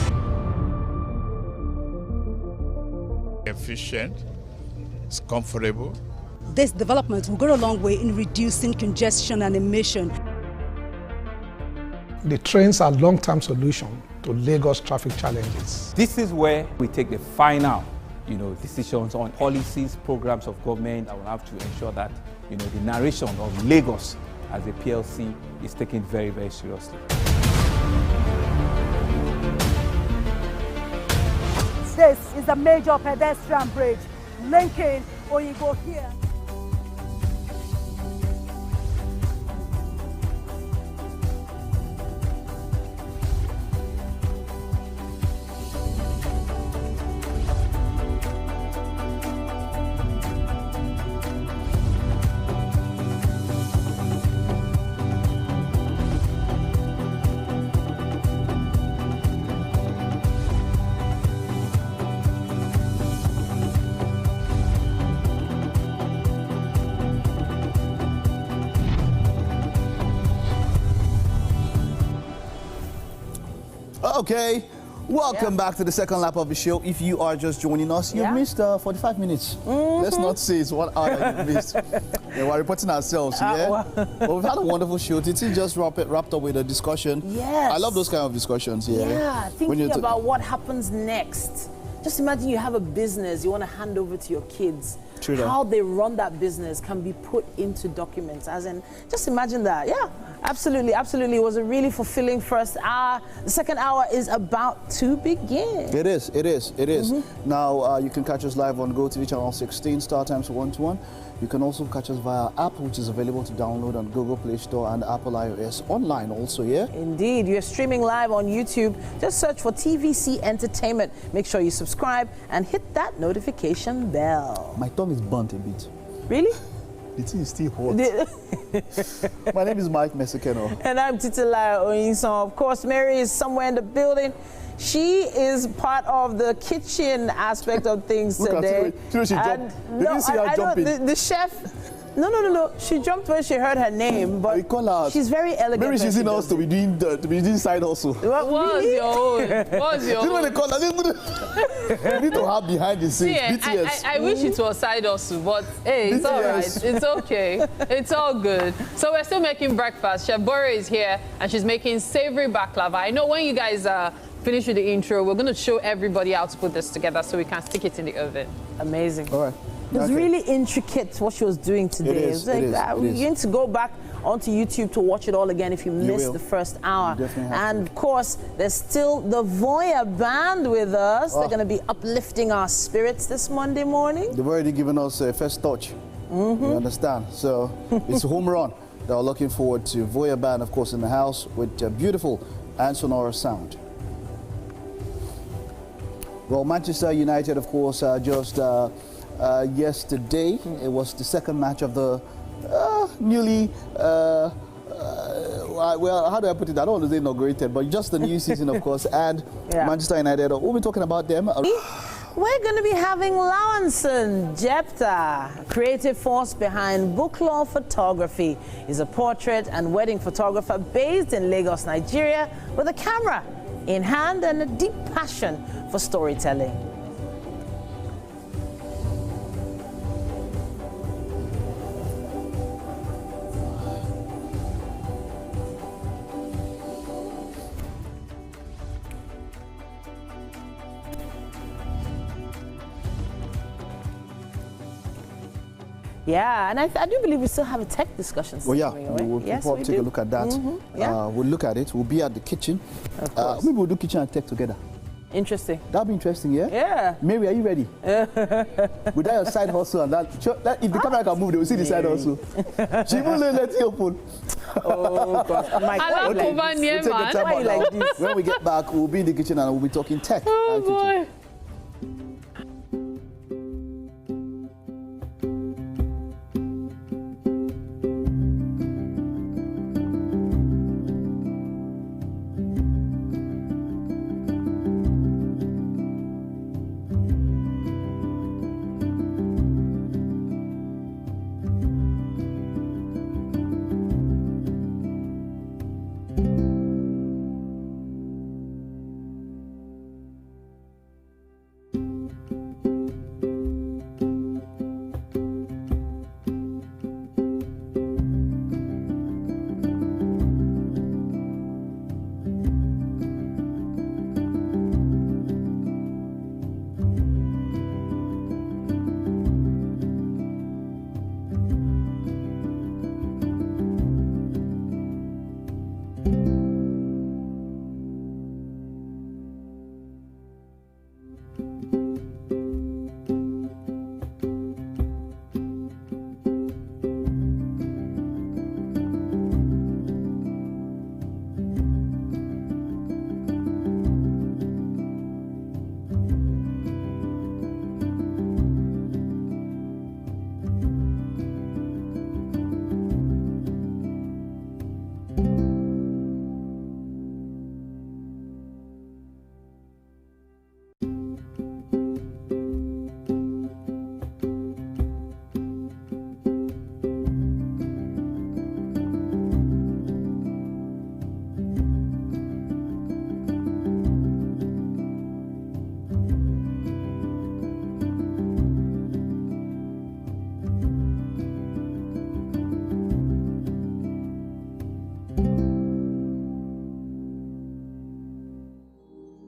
Efficient, it's comfortable. This development will go a long way in reducing congestion and emission. The trains are long-term solution to Lagos traffic challenges. This is where we take the final, decisions on policies, programs of government that will have to ensure that, the narration of Lagos as a PLC is taken very, very seriously. This is a major pedestrian bridge linking Oyinbo here. Okay, welcome back to the second lap of the show. If you are just joining us, you've missed 45 minutes. Let's not say it's 1 hour that you've missed. We're reporting ourselves, But we've had a wonderful show. Titi just wrapped up with a discussion. Yes. I love those kind of discussions, Yeah, thinking about what happens next. Just imagine you have a business you want to hand over to your kids. True that. How they run that business can be put into documents. As in, just imagine that. Yeah, absolutely, absolutely. It was a really fulfilling first hour. The second hour is about to begin. It is. Now, you can catch us live on GOTV channel 16, StarTimes 121. You can also catch us via our app, which is available to download on Google Play Store and Apple iOS online also, Indeed. You're streaming live on YouTube. Just search for TVC Entertainment. Make sure you subscribe and hit that notification bell. My tongue is burnt a bit. Really? The thing is still hot. My name is Mike Mesekeno. And I'm Titila Oyinson. Of course, Mary is somewhere in the building. She is part of the kitchen aspect of things today. She jumped. I know the chef. No. She jumped when she heard her name, but she's very elegant. Maybe she's in us to be doing side hustle. What was your own? You know what they call that? We need to have behind the scenes. BTS. I wish it was side hustle, but hey, it's all right. It's okay. It's all good. So we're still making breakfast. Chef Bora is here, and she's making savory baklava. I know when you guys finish with the intro, we're going to show everybody how to put this together so we can stick it in the oven. Amazing. All right. It was really intricate what she was doing today. You need to go back onto YouTube to watch it all again if you missed the first hour. And of course, there's still the Voya band with us. They're going to be uplifting our spirits this Monday morning. They've already given us a first touch. You understand? So it's a home run. They're looking forward to Voya band, of course, in the house with beautiful and sonorous sound. Well, Manchester United, of course, just yesterday, it was the second match of the newly, well, how do I put it? I don't want to say inaugurated, but just the new season, of course, and Manchester United. We'll be talking about them. we're going to be having Lawanson Jepta, creative force behind Booklaw Photography. He's a portrait and wedding photographer based in Lagos, Nigeria, with a camera in hand and a deep passion for storytelling. Yeah, and I do believe we still have a tech discussion. Oh yeah, we'll probably take a look at that. Yeah. We'll look at it. We'll be at the kitchen. Maybe we'll do kitchen and tech together. Interesting. That'll be interesting, yeah? Yeah. Mary, are you ready? With that side hustle and that, if the camera can move, they will see the side hustle. She won't let it open. Oh, God. My God. When we get back, we'll be in the kitchen and we'll be talking tech. Oh, boy.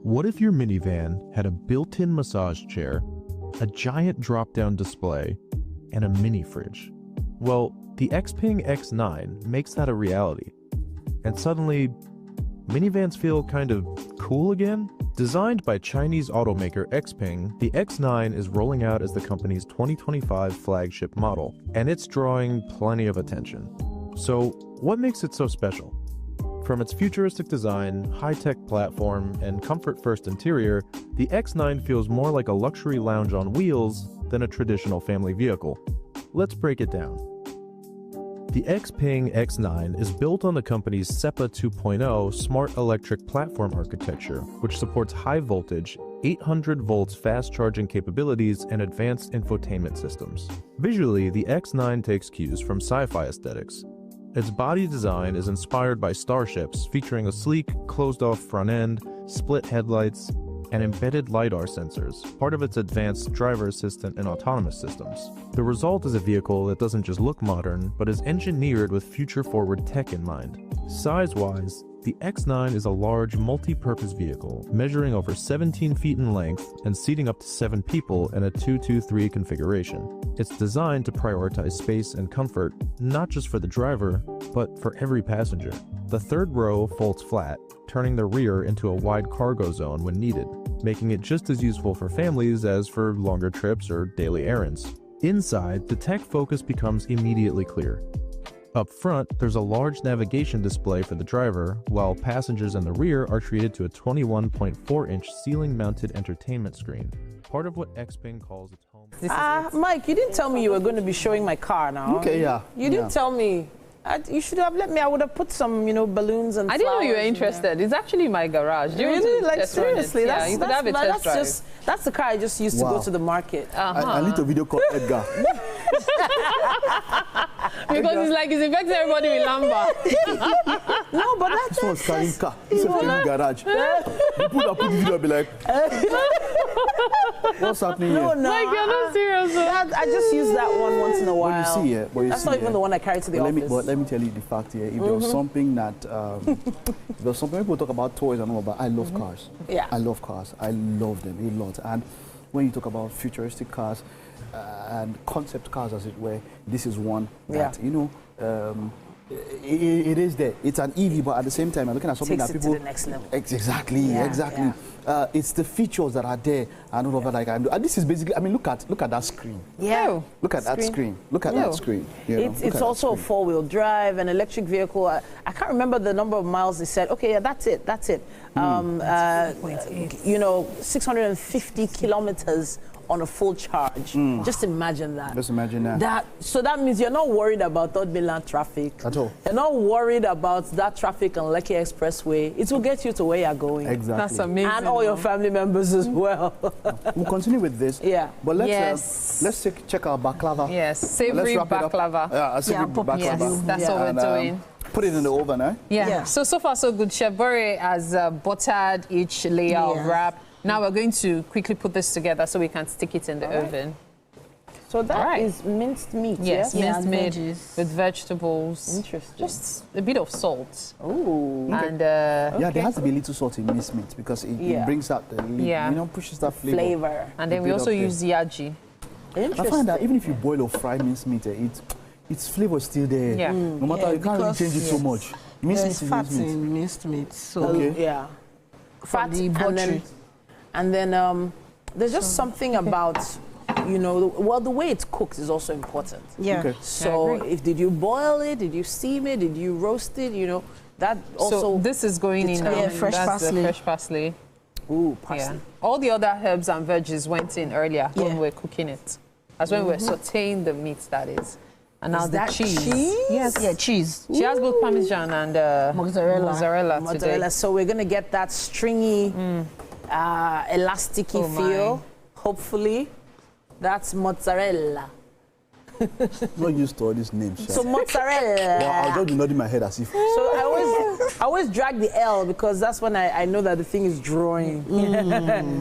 What if your minivan had a built-in massage chair, a giant drop-down display, and a mini fridge? Well, the Xpeng X9 makes that a reality. And suddenly, minivans feel kind of cool again? Designed by Chinese automaker Xpeng, the X9 is rolling out as the company's 2025 flagship model, and it's drawing plenty of attention. So, what makes it so special? From its futuristic design, high-tech platform, and comfort-first interior, the X9 feels more like a luxury lounge on wheels than a traditional family vehicle. Let's break it down. The Xpeng X9 is built on the company's SEPA 2.0 smart electric platform architecture, which supports high-voltage, 800 volts fast charging capabilities and advanced infotainment systems. Visually, the X9 takes cues from sci-fi aesthetics. Its body design is inspired by starships, featuring a sleek, closed-off front end, split headlights, and embedded LiDAR sensors, part of its advanced driver assistant and autonomous systems. The result is a vehicle that doesn't just look modern, but is engineered with future-forward tech in mind. Size-wise, the X9 is a large, multi-purpose vehicle, measuring over 17 feet in length and seating up to 7 people in a 2-2-3 configuration. It's designed to prioritize space and comfort, not just for the driver, but for every passenger. The third row folds flat, turning the rear into a wide cargo zone when needed, making it just as useful for families as for longer trips or daily errands. Inside, the tech focus becomes immediately clear. Up front, there's a large navigation display for the driver, while passengers in the rear are treated to a 21.4-inch ceiling-mounted entertainment screen, part of what Xpeng calls its home. Mike, you didn't tell me you were going to be showing my car now. Okay, yeah. You didn't tell me You should have let me. I would have put some, balloons and I didn't know you were flowers in interested. It's actually my garage. Do you want Really? to Like, test run it? seriously? Yeah, you could have a test drive. That's the car I just used to go to the market. I need to video call Edgar. Because it's like it's affecting everybody with Lamba. No, but that's This one's carrying car. This is carrying garage. People that put the video be like, what's happening here? No, Like, you're not serious. I just use that one once in a while. But you see, yeah. That's not even the one I carry to the office. But let me tell you the fact here. If there was something that, if there was something people talk about toys and all, but I love cars. Yeah. I love cars. I love them a lot. And when you talk about futuristic cars and concept cars, as it were, this is one that it is there. It's an EV, but at the same time, I'm looking at something Takes that it people to the next level. Exactly. Yeah. It's the features that are there and all of that. And this is basically. I mean, look at that screen. Yeah. Look at that screen. Look at that screen. It's also a four-wheel drive, an electric vehicle. I can't remember the number of miles they said. Okay, yeah, that's it. 650 kilometers on a full charge. Just imagine that. Just imagine that. So that means you're not worried about third mainland traffic. At all. You're not worried about that traffic on Lekki Expressway. It will get you to where you're going. Exactly. That's amazing. And all your family members as well. We'll continue with this. Yeah. But let's check our baklava. Yes, savory baklava. Savory baklava. Yes, that's what we're doing. Put it in the oven, eh? Yeah. So far, so good. Chef Bore has buttered each layer of wrap. Now we're going to quickly put this together so we can stick it in the oven. So that is minced meat, yes? Minced meat veggies. with vegetables. Interesting. Just a bit of salt. Ooh. And there has to be a little salt in minced meat because it brings out the pushes that flavor. And then we also use yaji. I find that even if you boil or fry minced meat, its flavor is still there. Yeah. No matter you can't really change it so much. Minced meat is fat in minced meat. So fat and then there's just something about the way it's cooked is also important. Yeah. Okay. So did you boil it? Did you steam it? Did you roast it? That also. So this is going in now. Fresh parsley. The fresh parsley. Ooh, parsley. Yeah. All the other herbs and veggies went in earlier when we were cooking it. That's when we were sauteing the meat, that is. And now the cheese. Yes. Yeah, cheese. She has both Parmesan and mozzarella today. So we're gonna get that stringy, elasticy feel. Hopefully, that's mozzarella. Not used to all these names. So mozzarella. Well, I'll just be nodding my head as if. So I always drag the L because that's when I know that the thing is drawing.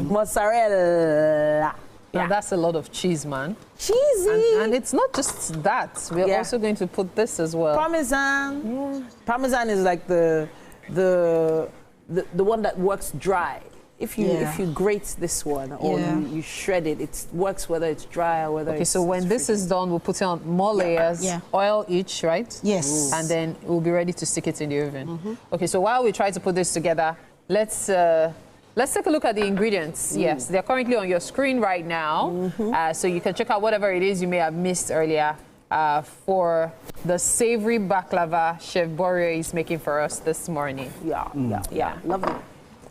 Mozzarella. Now that's a lot of cheese, man. Cheesy. And it's not just that. We're also going to put this as well. Parmesan. Yeah. Parmesan is like the one that works dry. If you grate this one or you shred it, it works whether it's dry or whether it's... Okay, so when this is done, we'll put it on more layers, oil each, right? Yes. Ooh. And then we'll be ready to stick it in the oven. Okay, so while we try to put this together, let's take a look at the ingredients. Yes, they're currently on your screen right now. So you can check out whatever it is you may have missed earlier for the savory baklava Chef Bore is making for us this morning. Yeah, lovely.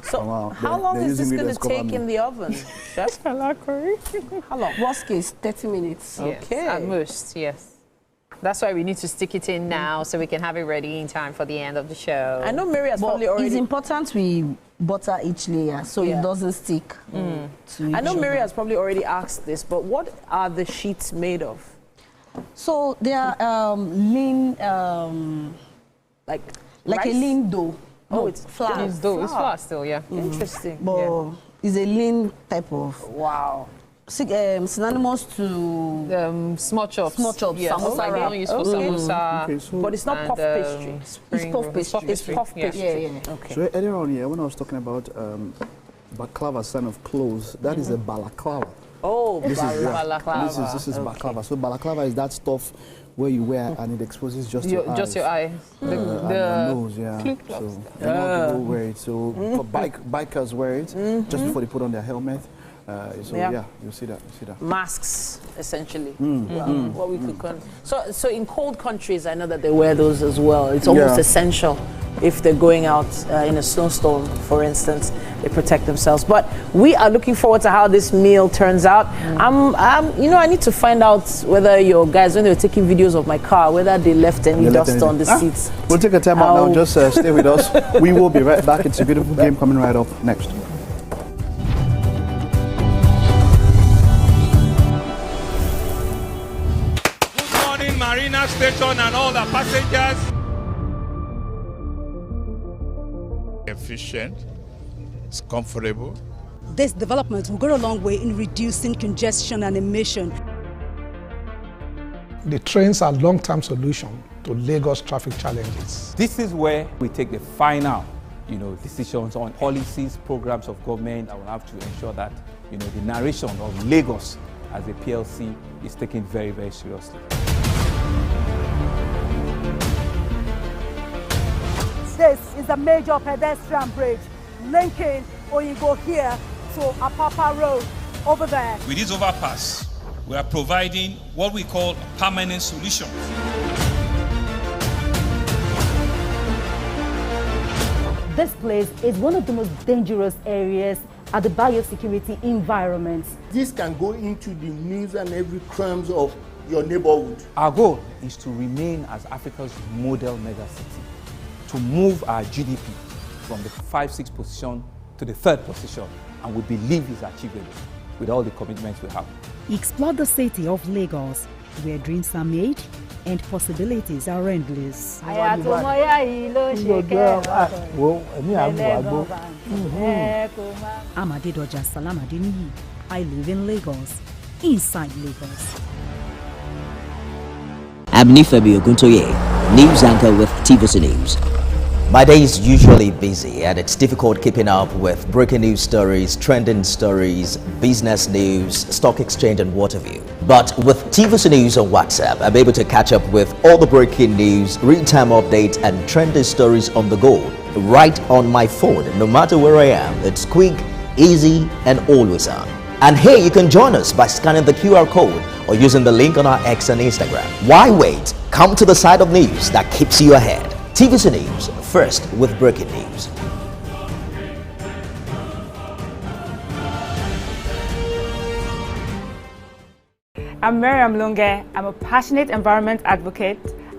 So how long is this going to take in the oven, Chef? How long? Worst case, 30 minutes. Yes, Okay. at most, yes. That's why we need to stick it in now so we can have it ready in time for the end of the show. I know Mary has probably already... It's important we butter each layer so it doesn't stick to each I know Mary other. has probably already asked this, but what are the sheets made of? So they are lean, like a lean dough. Oh, it's flour. It's dough. It's flour still, yeah. Interesting. But it's a lean type of. Wow. Synonymous to small chops. Small chops. Yes. Samosa Like wrap. they don't use for samosa. But it's not puff pastry. It's puff pastry. It's puff pastry. Yeah. Okay. So earlier on here, when I was talking about baklava, son of clothes, that is a balaclava. Oh, balaclava. This is baklava. So balaclava is that stuff where you wear and it exposes just your eyes. Just your eye. And your nose, yeah. So a lot of people wear it. So for bikers wear it just before they put on their helmet. You'll see that. Masks, essentially. What we could so in cold countries, I know that they wear those as well. It's almost essential if they're going out in a snowstorm, for instance, they protect themselves. But we are looking forward to how this meal turns out. I need to find out whether your guys, when they were taking videos of my car, whether they left any dust on the seats. We'll take a time out now. Just stay with us. We will be right back. It's a beautiful game coming right up next. Good morning, Marina Station and all the passengers. Efficient, it's comfortable. This development will go a long way in reducing congestion and emission. The trains are long-term solution to Lagos traffic challenges. This is where we take the final, decisions on policies, programs of government that will have to ensure that, the narration of Lagos as a PLC is taken very, very seriously. This is a major pedestrian bridge linking Oyinbo here to Apapa Road over there. With this overpass, we are providing what we call permanent solutions. This place is one of the most dangerous areas at the biosecurity environment. This can go into the news and every crimes of your neighborhood. Our goal is to remain as Africa's model megacity, to move our GDP from the 5-6 position to the 3rd position, and we believe it's achievable with all the commitments we have. Explore the city of Lagos, where dreams are made and possibilities are endless. Amadedoja Salamadini. I live in Lagos, inside Lagos. I'm Nifebi Oguntoye, news anchor with TVC News. My day is usually busy and it's difficult keeping up with breaking news stories, trending stories, business news, stock exchange and what have you. But with TVC News on WhatsApp, I'm able to catch up with all the breaking news, real-time updates and trending stories on the go, right on my phone, no matter where I am. It's quick, easy and always on. And here you can join us by scanning the QR code or using the link on our X and Instagram. Why wait? Come to the side of news that keeps you ahead. TVC News, first with breaking news. I'm Miriam Lunge. I'm a passionate environment advocate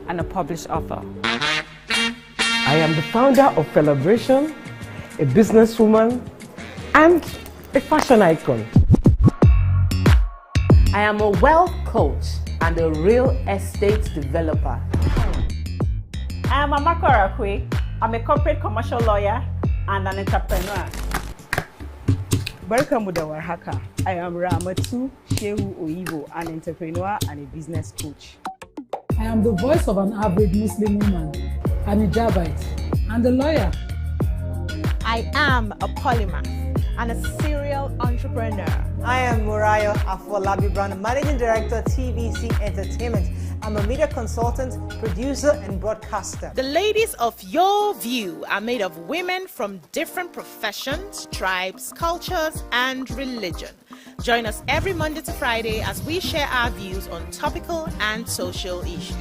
and a published author. I am the founder of Celebration, a businesswoman, and a fashion icon. I am a wealth coach and a real estate developer. I am Amako Arakwe. I'm a corporate commercial lawyer and an entrepreneur. Barka mu da warhaka. I am Ramatu Shehu Oyibo, an entrepreneur and a business coach. I am the voice of an average Muslim woman, an hijabite, and a lawyer. I am a polymath and a serial entrepreneur. I am Murayo Afolabi Brown, Managing Director, TVC Entertainment. I'm a media consultant, producer, and broadcaster. The ladies of your view are made of women from different professions, tribes, cultures, and religion. Join us every Monday to Friday as we share our views on topical and social issues.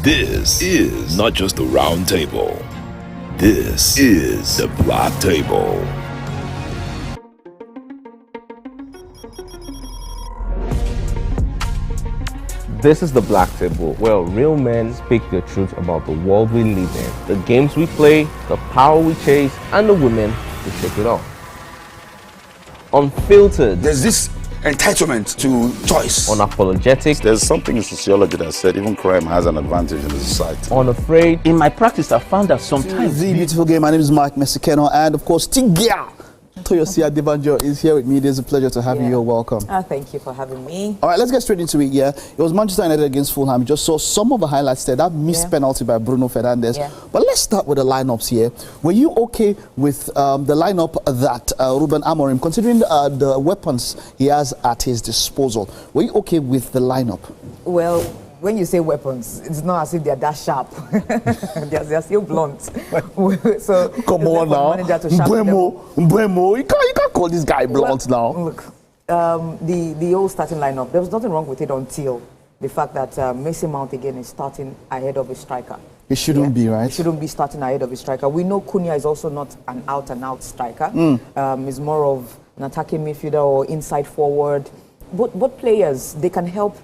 This is not just a round table. This is the Black Table. This is the Black Table, where real men speak the truth about the world we live in, the games we play, the power we chase, and the women who shake it off. Unfiltered. There's this entitlement to choice. Unapologetic. There's something in sociology that said even crime has an advantage in the society. Unafraid. In my practice, I found that sometimes the beautiful game. My name is Mike Mesikeno, and of course, Tigia Toyosia Debanjo is here with me. It is a pleasure to have you. You're welcome. Thank you for having me. All right, let's get straight into it. Yeah, it was Manchester United against Fulham. You just saw some of the highlights there. That missed penalty by Bruno Fernandes. Yeah. But let's start with the lineups here. Were you okay with the lineup that Ruben Amorim, considering the weapons he has at his disposal? Were you okay with the lineup? Well, when you say weapons, it's not as if they're that sharp. they're still blunt. So come on now, Mbemo, you can't call this guy blunt now. Look, the old starting lineup, there was nothing wrong with it until the fact that Mason Mount again is starting ahead of a striker. It shouldn't be, right? It shouldn't be starting ahead of a striker. We know Cunha is also not an out-and-out striker. He's more of an attacking midfielder or inside forward. Both players, they can help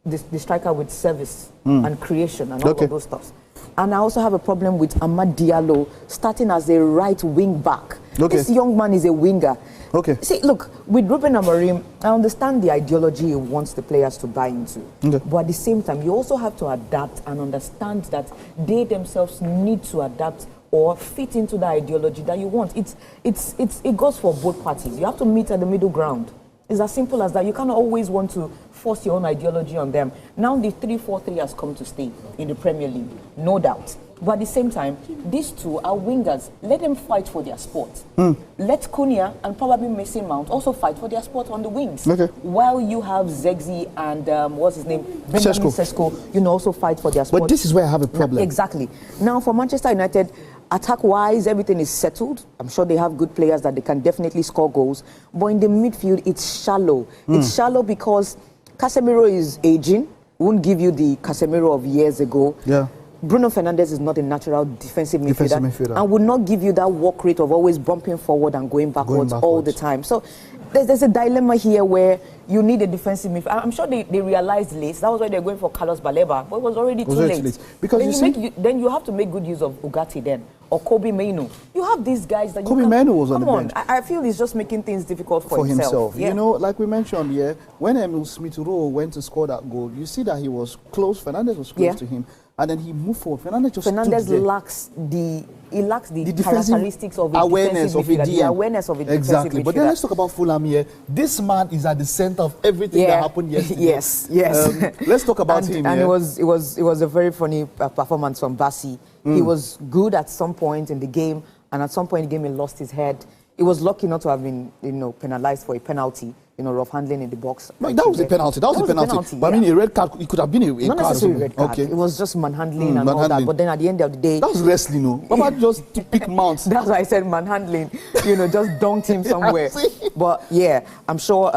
the striker with service and creation and all of those stuff. And I also have a problem with Amad Diallo starting as a right wing back. This young man is a winger. See, look, with Ruben Amorim, I understand the ideology he wants the players to buy into. But at the same time, you also have to adapt and understand that they themselves need to adapt or fit into the ideology that you want. It goes for both parties. You have to meet at the middle ground. It's as simple as that. You cannot always want to force your own ideology on them. Now the 3-4-3 has come to stay in the Premier League, no doubt. But at the same time, these two are wingers. Let them fight for their spot. Let Cunha and probably Mason Mount also fight for their spot on the wings. While you have Zegzi and what's his name? Benjamin Sesko, you know, also fight for their spot. But this is where I have a problem. Exactly. Now for Manchester United, attack-wise, everything is settled. I'm sure they have good players that they can definitely score goals. But in the midfield, it's shallow. It's shallow because Casemiro is aging. Won't give you the Casemiro of years ago. Bruno Fernandes is not a natural defensive midfielder and would not give you that work rate of always bumping forward and going backwards all the time. So there's a dilemma here where you need a defensive midfielder. I'm sure they realized late. That was why they're going for Carlos Baleba, but it was already too late. Because then you have to make good use of Ugarte then, or Kobe Mainoo. You have these guys that Kobe Mainoo was on the bench. I feel he's just making things difficult for himself. You know, like we mentioned here, when Emil Smith-Rowe went to score that goal, you see that he was close. Fernandes was close to him. And then he moved forward. Fernandes lacks the characteristics of a awareness of a DM. The awareness of a exactly. Defensive but then let's talk about Fulham here. This man is at the center of everything that happened yesterday. Yes. Let's talk about him. And it was a very funny performance from Bassi. He was good at some point in the game, and at some point in the game he lost his head. He was lucky not to have been, penalized for a penalty. Rough handling in the box. No, that was a penalty. That was a penalty. But I mean, a red card, it could have been a not card. Necessarily a red card. It was just manhandling and all that. But then at the end of the day... That was wrestling, no? What about just to pick mounts? That's why I said manhandling. Just dunked him somewhere. But yeah, I'm sure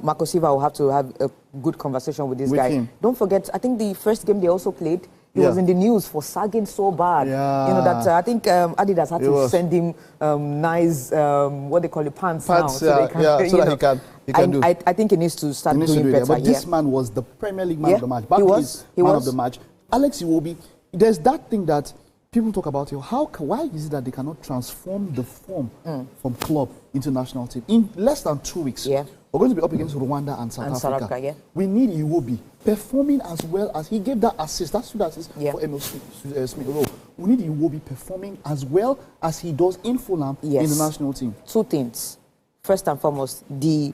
Marco Silva will have to have a good conversation with this guy. Don't forget, I think the first game they also played, he was in the news for sagging so bad. That I think Adidas had to send him nice, what they call it, pants now. So that he can do. I think he needs to start doing better. But this man was the Premier League man of the match. He was man of the match. Alex Iwobi, there's that thing that people talk about here. Why is it that they cannot transform the form from club into national team in less than 2 weeks? We're going to be up against Rwanda and South Africa. We need Iwobi performing as well as he gave that assist. That's the assist for Emil Smith-Rowe. We need Iwobi performing as well as he does in Fulham in the national team. Two things. First and foremost, the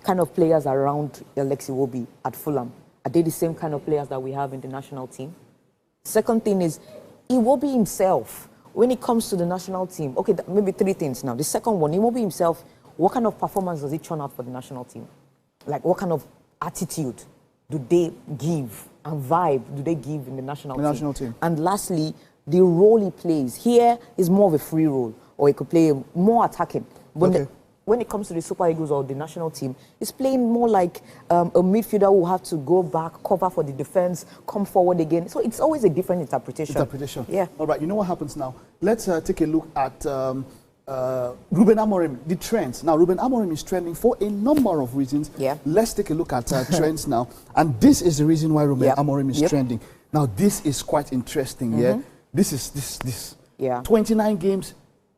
kind of players around Alex Iwobi at Fulham, are they the same kind of players that we have in the national team? Second thing is, Iwobi himself, when it comes to the national team, okay, maybe three things now. The second one, Iwobi himself, what kind of performance does he turn out for the national team? Like, what kind of attitude do they give and vibe do they give in the national team? And lastly, the role he plays. Here is more of a free role, or he could play more attacking. But when it comes to the Super Eagles or the national team, he's playing more like a midfielder who will have to go back, cover for the defense, come forward again. So it's always a different interpretation. Yeah. All right, you know what happens now? Let's take a look at Ruben Amorim, the trends. Now, Ruben Amorim is trending for a number of reasons. Let's take a look at trends now. And this is the reason why Ruben Amorim is trending. Now, this is quite interesting, This is 29 games,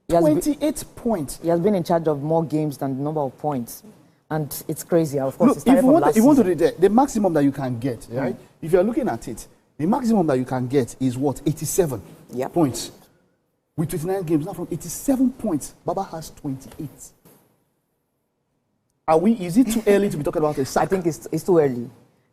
28 points. He has been in charge of more games than the number of points. And it's crazy. Of course, look, if you want to the maximum that you can get, right? If you're looking at it, the maximum that you can get is what? 87 points. With 29 games, now from 87 points, Baba has 28. Is it too early to be talking about a sack? I think it's too early.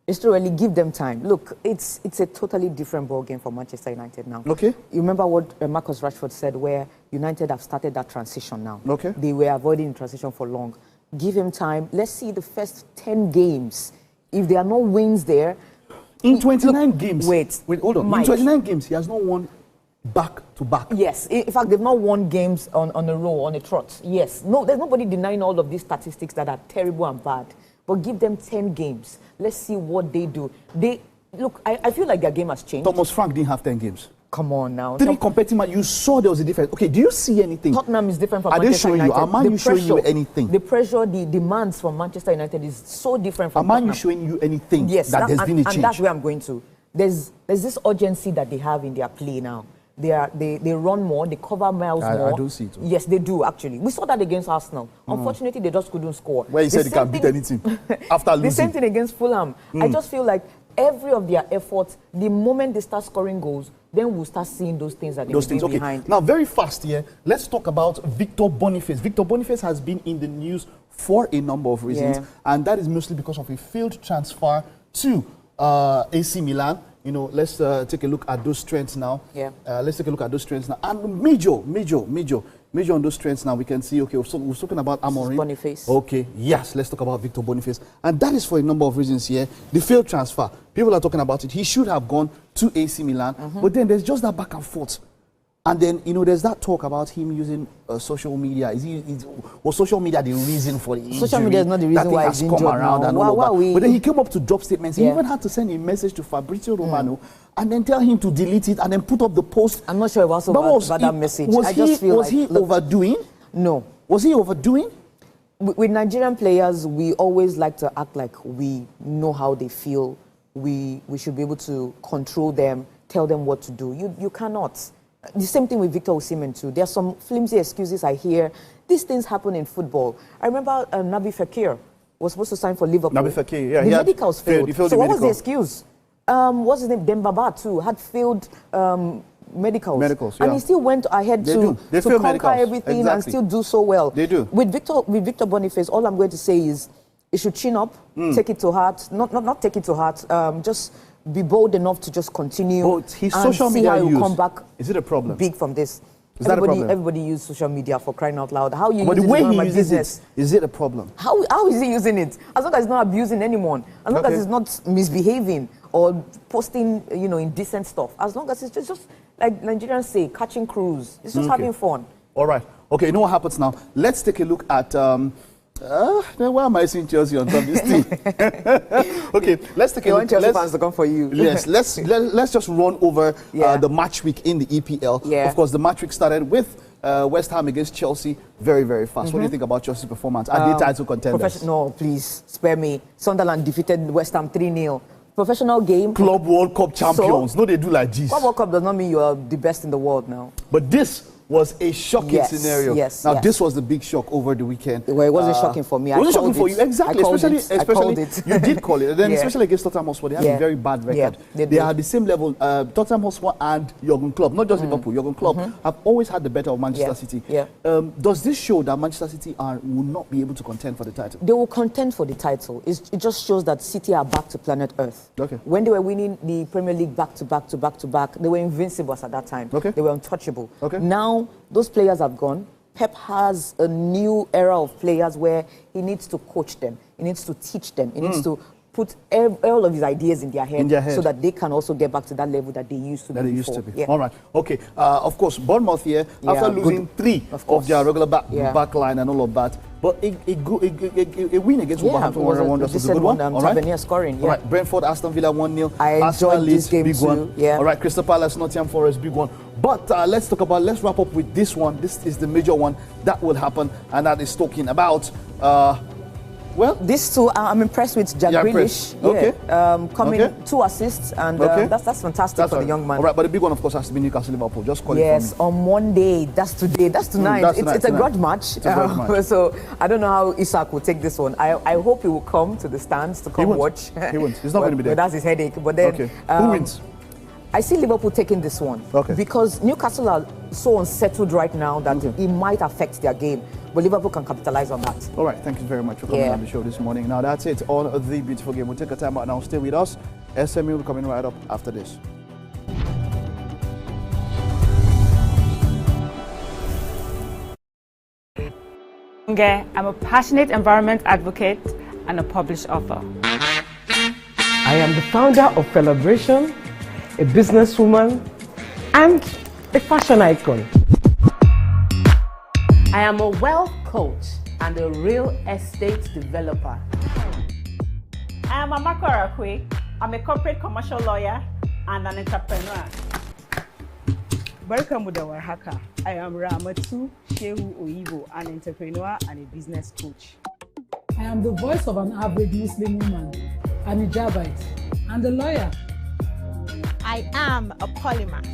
It's too early. Give them time. Look, it's a totally different ball game for Manchester United now. Okay. You remember what Marcus Rashford said, where United have started that transition now. Okay. They were avoiding transition for long. Give him time. Let's see the first 10 games. If there are no wins there... In 29 games... Wait, hold on. Mike. In 29 games, he has not won back to back. Yes, in fact, they've not won games on a row, on a trot. Yes, no, there's nobody denying all of these statistics that are terrible and bad. But give them 10 games. Let's see what they do. Look, I feel like their game has changed. Thomas Frank didn't have 10 games. Come on now. 3 competing matches, you saw there was a difference. Okay, do you see anything? Tottenham is different from Are Manchester United. Are Man U showing you anything? The pressure, the demands from Manchester United is so different from Tottenham. Are Man U showing you anything? Yes, that there's been a change? And that's where I'm going to. There's this urgency that they have in their play now. They run more, they cover miles more. I don't see it. Yes, they do, actually. We saw that against Arsenal. Unfortunately, they just couldn't score. Where you said they can beat anything after losing. The same thing against Fulham. I just feel like every of their efforts, the moment they start scoring goals, then we'll start seeing those things that they're behind. Now, very fast here, let's talk about Victor Boniface. Victor Boniface has been in the news for a number of reasons, and that is mostly because of a failed transfer to AC Milan. You know, let's take a look at those trends now. Let's take a look at those trends now. And major on those trends now. We can see, okay, we've spoken about Amorim. Boniface. Okay, yes, let's talk about Victor Boniface. And that is for a number of reasons here. The failed transfer. People are talking about it. He should have gone to AC Milan. But then there's just that back and forth. And then, you know, there's that talk about him using social media. Was social media the reason for the injury? Social media is not the reason why he's injured now. And all of that. But then he came up to drop statements. He even had to send a message to Fabrizio Romano and then tell him to delete it and then put up the post. I'm not sure about that message. Was he overdoing? No. Was he overdoing? With Nigerian players, we always like to act like we know how they feel. We should be able to control them, tell them what to do. You cannot. The same thing with Victor Osimhen too. There are some flimsy excuses I hear. These things happen in football. I remember Naby Fekir was supposed to sign for Liverpool. Naby Fekir, yeah. The medicals failed. So what was the excuse? What's his name? Dembaba too had failed medicals. And he still went ahead to conquer everything and still do so well. They do. With Victor Boniface, all I'm going to say is he should chin up, take it to heart. Not take it to heart. Just be bold enough to just continue. But his and social see media how use, come back. Is it a problem? Big from this. Is that a problem? Everybody uses social media, for crying out loud. How you but use the way it he is uses business. it, is it a problem? How is he using it? As long as he's not abusing anyone, as long as he's not misbehaving or posting, indecent stuff. As long as it's just like Nigerians say, catching cruise. It's just having fun. All right. Okay, you know what happens now? Let's take a look at why am I seeing Chelsea on top of this team? Okay, let's take a look. Chelsea fans to come for you. Yes, let's just run over the match week in the EPL. Yeah. Of course, the match week started with West Ham against Chelsea. Very, very fast. What do you think about Chelsea's performance? Are they title contenders? No, please, spare me. Sunderland defeated West Ham 3-0. Professional game. Club World Cup champions. No, they do like this. Club World Cup does not mean you are the best in the world now. But this was a shocking scenario. Now, this was the big shock over the weekend. Well, it wasn't shocking for me. It wasn't shocking for you, exactly. Especially you did call it. And then especially against Tottenham Hotspur, they had a very bad record. They are the same level. Tottenham Hotspur and Jurgen Klopp, not just Liverpool. Jurgen Klopp have always had the better of Manchester City. Does this show that Manchester City will not be able to contend for the title? They will contend for the title. It just shows that City are back to planet Earth. Okay. When they were winning the Premier League back to back, they were invincible at that time. Okay. They were untouchable. Okay. Now, those players have gone. Pep has a new era of players where he needs to coach them. He needs to teach them. He needs to put all of his ideas in their head so that they can also get back to that level that they used to be before. Yeah. All right. Okay. Of course, Bournemouth here, after losing 3 of their regular back line and all of that, but a win against Wolverhampton was a good one. All right. Scoring. All right. Brentford, Aston Villa 1-0. I enjoyed this game big too. One. Yeah. All right. Crystal Palace, Nottingham Forest, big one. But let's wrap up with this one. This is the major one that will happen, and that is talking about. These two, I'm impressed with Jack Grealish. Okay. 2 assists, and that's fantastic for the young man. All right, but the big one, of course, has to be Newcastle Liverpool. Just call it for me. On Monday. That's today. That's tonight. It's a grudge match. So I don't know how Isak will take this one. I hope he will come to the stands to come watch. He won't. He's not going to be there. But that's his headache. But then, who wins? I see Liverpool taking this one because Newcastle are so unsettled right now that it might affect their game. But Liverpool can capitalize on that. All right, thank you very much for coming on the show this morning. Now that's it on the beautiful game. We'll take a time out now. Stay with us. SMU will be coming right up after this. I'm a passionate environment advocate and a published author. I am the founder of Celebration, a businesswoman, and a fashion icon. I am a wealth coach and a real estate developer. I am Mama Korakwe. I'm a corporate commercial lawyer and an entrepreneur. Barkamu da warhaka. I am Ramatu Shehu Oyibo, an entrepreneur and a business coach. I am the voice of an average Muslim woman, an Hijabite, and a lawyer. I am a polymath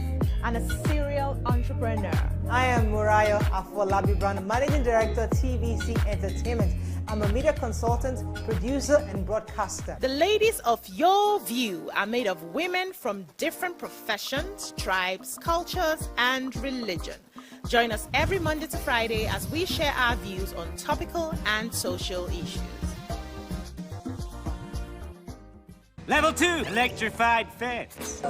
and a serial entrepreneur. I am Murayo Afolabi Brand, Managing Director, TVC Entertainment. I'm a media consultant, producer, and broadcaster. The ladies of your view are made of women from different professions, tribes, cultures, and religion. Join us every Monday to Friday as we share our views on topical and social issues. Level 2, electrified fence.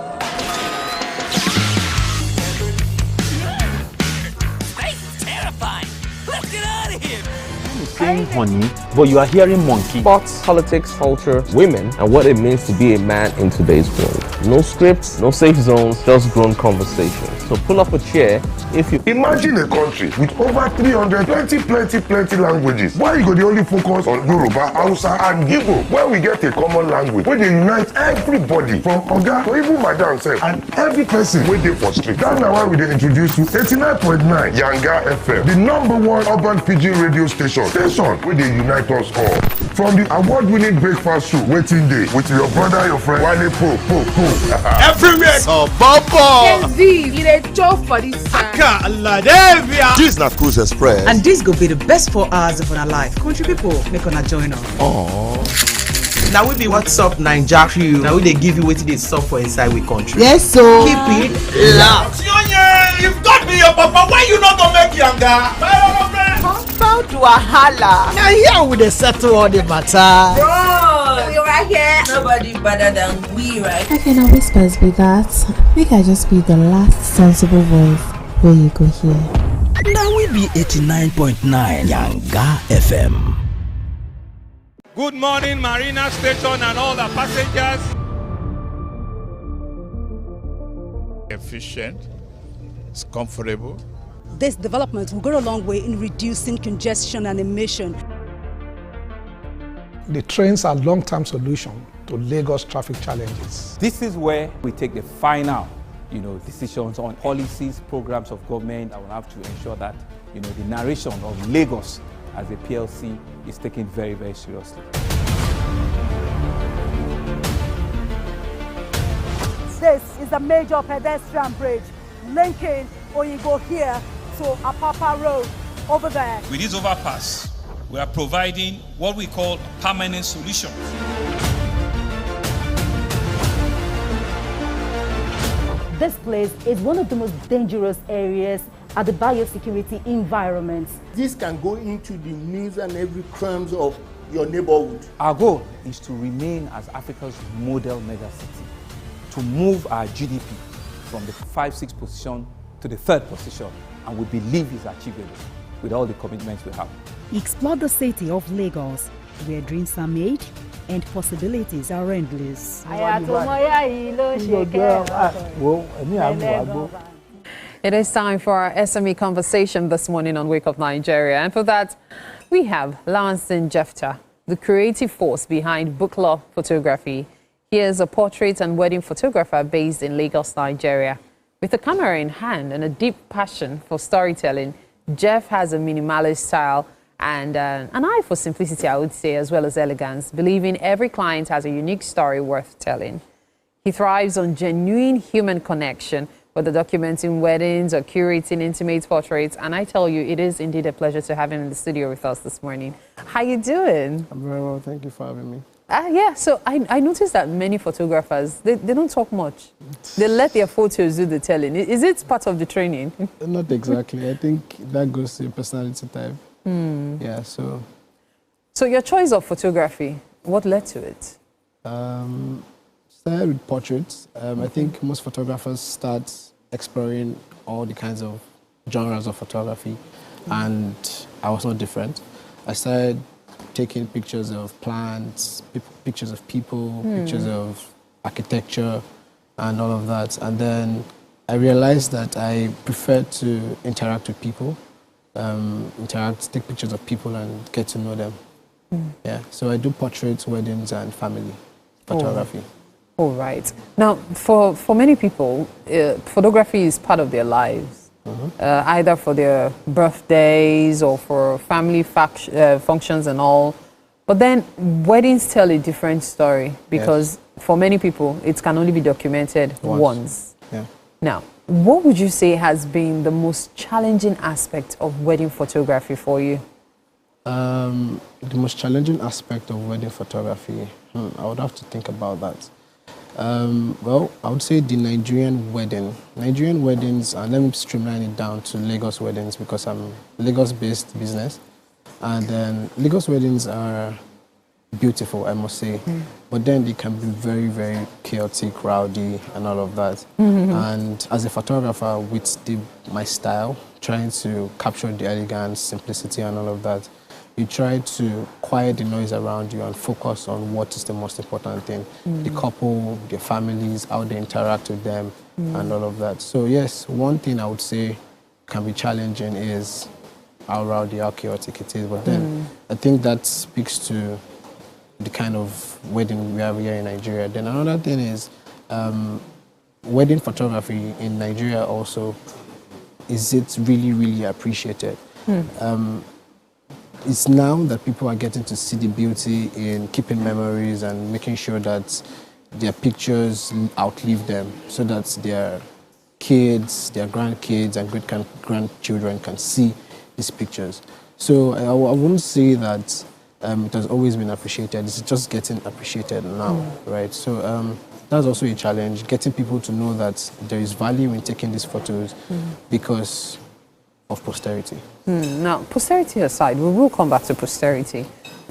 Space is terrifying. Let's get out of here. Saying honey, but you are hearing monkey. Sports, politics, culture, women, and what it means to be a man in today's world. No scripts, no safe zones, just grown conversations. So pull up a chair if you imagine a country with over 320 plenty languages. Why you go the only focus on Yoruba, Hausa, and Igbo? Where we get a common language where they unite everybody from Oga to even Madam self and every person where they for street. That's now why we dey introduce you 89.9 Yanga FM, the #1 urban pidgin radio station where they unite us all. From the award-winning breakfast show, Waiting Day, with your brother, your friend, Wale Po. Everywhere. So, Papa. It a job for this time. This is not Cruise Express. And this go be the best 4 hours of our life. Country people, make una join us. Aww. Now we be what's up, Naija crew. Now we they give you what they sup for inside we country. Yes, so keep it loud. You've got me your papa. Why you not gonna make Yanga? About Wahala. Now here we dey settle all the matter. Bro, we right here. Nobody better than we, right? Okay, now whispers be that. Make I just be the last sensible voice where you go here. Now we be 89.9 Yanga FM. Good morning, Marina Station and all the passengers. Efficient, it's comfortable. This development will go a long way in reducing congestion and emission. The trains are long-term solution to Lagos traffic challenges. This is where we take the final, decisions on policies, programs of government that will have to ensure that, the narration of Lagos as a PLC is taken very, very seriously. This is a major pedestrian bridge linking Oyingo here to Apapa Road over there. With this overpass, we are providing what we call permanent solutions. This place is one of the most dangerous areas at the biosecurity environment. This can go into the news and every crumbs of your neighborhood. Our goal is to remain as Africa's model megacity, to move our GDP from the 5-6 position to the 3rd position, and we believe is achievable with all the commitments we have. Explore the city of Lagos, where dreams are made and possibilities are endless. It is time for our SME conversation this morning on Wake Up Nigeria. And for that, we have Lansing Jefta, the creative force behind Book Law Photography. He is a portrait and wedding photographer based in Lagos, Nigeria. With a camera in hand and a deep passion for storytelling, Jeff has a minimalist style and an eye for simplicity, I would say, as well as elegance, believing every client has a unique story worth telling. He thrives on genuine human connection, whether documenting weddings or curating intimate portraits. And I tell you, it is indeed a pleasure to have him in the studio with us this morning. How you doing? I'm very well. Thank you for having me. Yeah, so I noticed that many photographers, they don't talk much. They let their photos do the telling. Is it part of the training? Not exactly. I think that goes to your personality type. Yeah, so your choice of photography, what led to it? Started with portraits. I think most photographers start exploring all the kinds of genres of photography, and I was no different. I started taking pictures of plants, pictures of people, pictures of architecture, and all of that. And then I realized that I prefer to interact with people, take pictures of people and get to know them. Yeah, so I do portraits, weddings, and family photography. All right. Now, for many people, photography is part of their lives, either for their birthdays or for family functions and all. But then weddings tell a different story because for many people, it can only be documented once. Yeah. Now, what would you say has been the most challenging aspect of wedding photography for you? The most challenging aspect of wedding photography, I would have to think about that. Well, I would say the Nigerian wedding. Nigerian weddings, let me streamline it down to Lagos weddings because I'm Lagos-based business. And then Lagos weddings are beautiful, I must say. But then they can be very, very chaotic, rowdy, and all of that. And as a photographer, with my style, trying to capture the elegance, simplicity, and all of that, you try to quiet the noise around you and focus on what is the most important thing. The couple, their families, how they interact with them, and all of that. So yes, one thing I would say can be challenging is how rowdy, how chaotic it is. But then I think that speaks to the kind of wedding we have here in Nigeria. Then another thing is wedding photography in Nigeria also, is it really, really appreciated? It's now that people are getting to see the beauty in keeping memories and making sure that their pictures outlive them so that their kids, their grandkids and great-grandchildren can see these pictures. So I wouldn't say that it has always been appreciated. It's just getting appreciated now, right? So that's also a challenge, getting people to know that there is value in taking these photos because of posterity. Now, posterity aside, we will come back to posterity.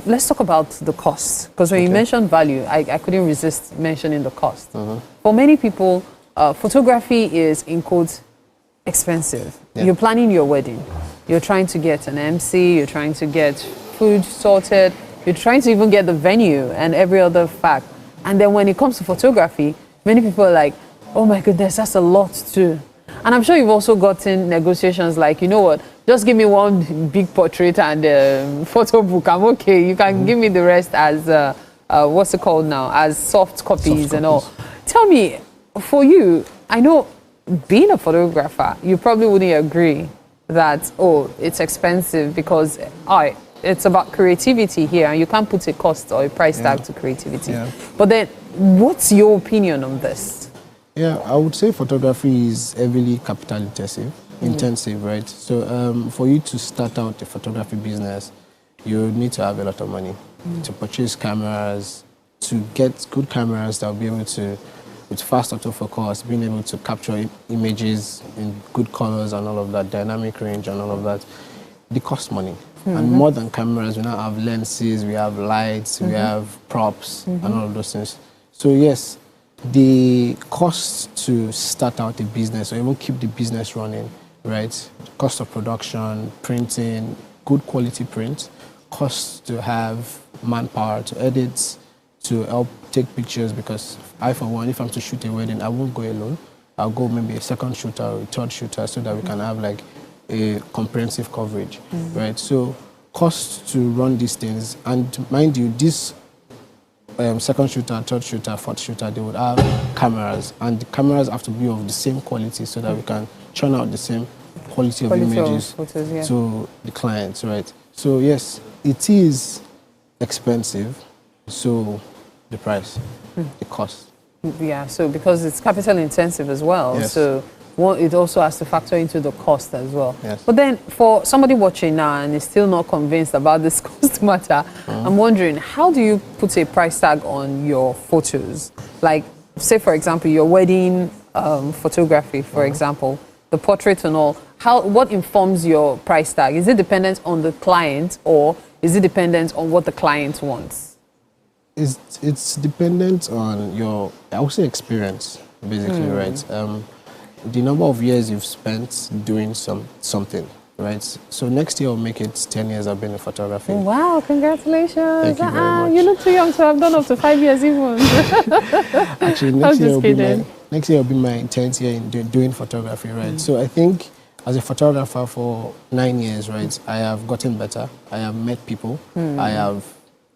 Let's talk about the cost, because when you mentioned value, I couldn't resist mentioning the cost. For many people, photography is, in quotes, expensive. You're planning your wedding. You're trying to get an MC, you're trying to get food sorted, you're trying to even get the venue and every other fact. And then when it comes to photography, many people are like, oh my goodness, that's a lot too. And I'm sure you've also gotten negotiations like, you know what, just give me one big portrait and photo book, I'm okay. You can give me the rest as, what's it called now, as soft copies and all. Tell me, for you, I know being a photographer, you probably wouldn't agree that, oh, it's expensive because it's about creativity here and you can't put a cost or a price tag to creativity. But then, what's your opinion on this? Yeah, I would say photography is heavily capital intensive, right? So for you to start out a photography business, you need to have a lot of money to purchase cameras, to get good cameras that will be able to, with fast autofocus, being able to capture images in good colors and all of that, dynamic range and all of that. They cost money. And more than cameras, we now have lenses, we have lights, we have props and all of those things. So yes, the cost to start out a business or even keep the business running, right? Cost of production, printing, good quality print, cost to have manpower to edit, to help take pictures, because I, for one, if I'm to shoot a wedding, I won't go alone. I'll go maybe a second shooter or a third shooter so that we can have like a comprehensive coverage, right? So cost to run these things, and mind you, this second shooter, third shooter, fourth shooter, they would have cameras, and the cameras have to be of the same quality so that we can churn out the same quality of images to the clients, right? So yes, it is expensive, so the price, the cost. Yeah, so because it's capital intensive as well, so it also has to factor into the cost as well. But then for somebody watching now and is still not convinced about this cost matter, I'm wondering, how do you put a price tag on your photos? Like, say for example, your wedding photography, for example, the portrait and all, what informs your price tag? Is it dependent on the client or is it dependent on what the client wants? It's dependent on your, I would say, experience, basically, right? The number of years you've spent doing something, right? So next year I'll make it 10 years I've been in photography. Wow, congratulations. Thank you very much. You look too young to have done up to 5 years even. Actually, next year will be next year will be my 10th year in doing photography, right? So I think as a photographer for 9 years, right, I have gotten better. I have met people. I have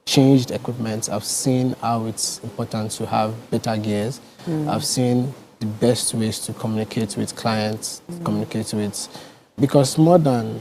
changed equipment. I've seen how it's important to have better gears. I've seen the best ways to communicate with clients, because more than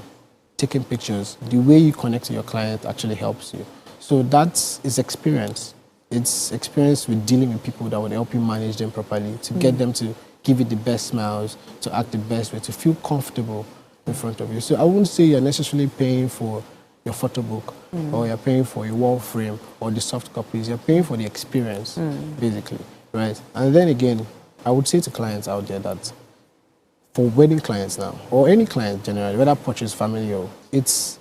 taking pictures, the way you connect to your client actually helps you. So that is experience. It's experience with dealing with people that would help you manage them properly, to get them to give you the best smiles, to act the best way, to feel comfortable in front of you. So I wouldn't say you're necessarily paying for your photo book or you're paying for your wall frame or the soft copies. You're paying for the experience, basically, right? And then again, I would say to clients out there that for wedding clients now, or any client generally, whether portrait, family, or it's,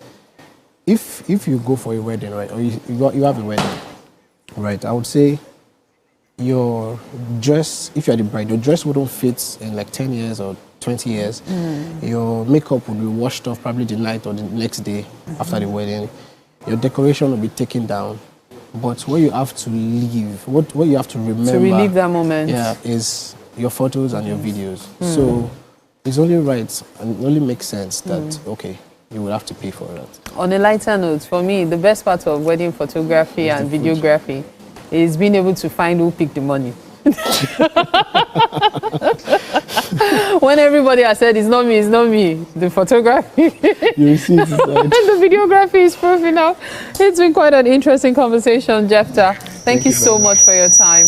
if you go for a wedding, right, or you have a wedding, right, I would say your dress, if you're the bride, your dress wouldn't fit in like 10 years or 20 years. Your makeup will be washed off probably the night or the next day after the wedding. Your decoration will be taken down. But what you have to leave, what you have to remember, to relive that moment, is your photos and your videos. So it's only right and it only makes sense that, okay, you will have to pay for that. On a lighter note, for me, the best part of wedding photography and videography is being able to find who picked the money. When everybody has said, it's not me, the photography, you see the videography is proof enough. It's been quite an interesting conversation, Jephthah. Thank you so much for your time.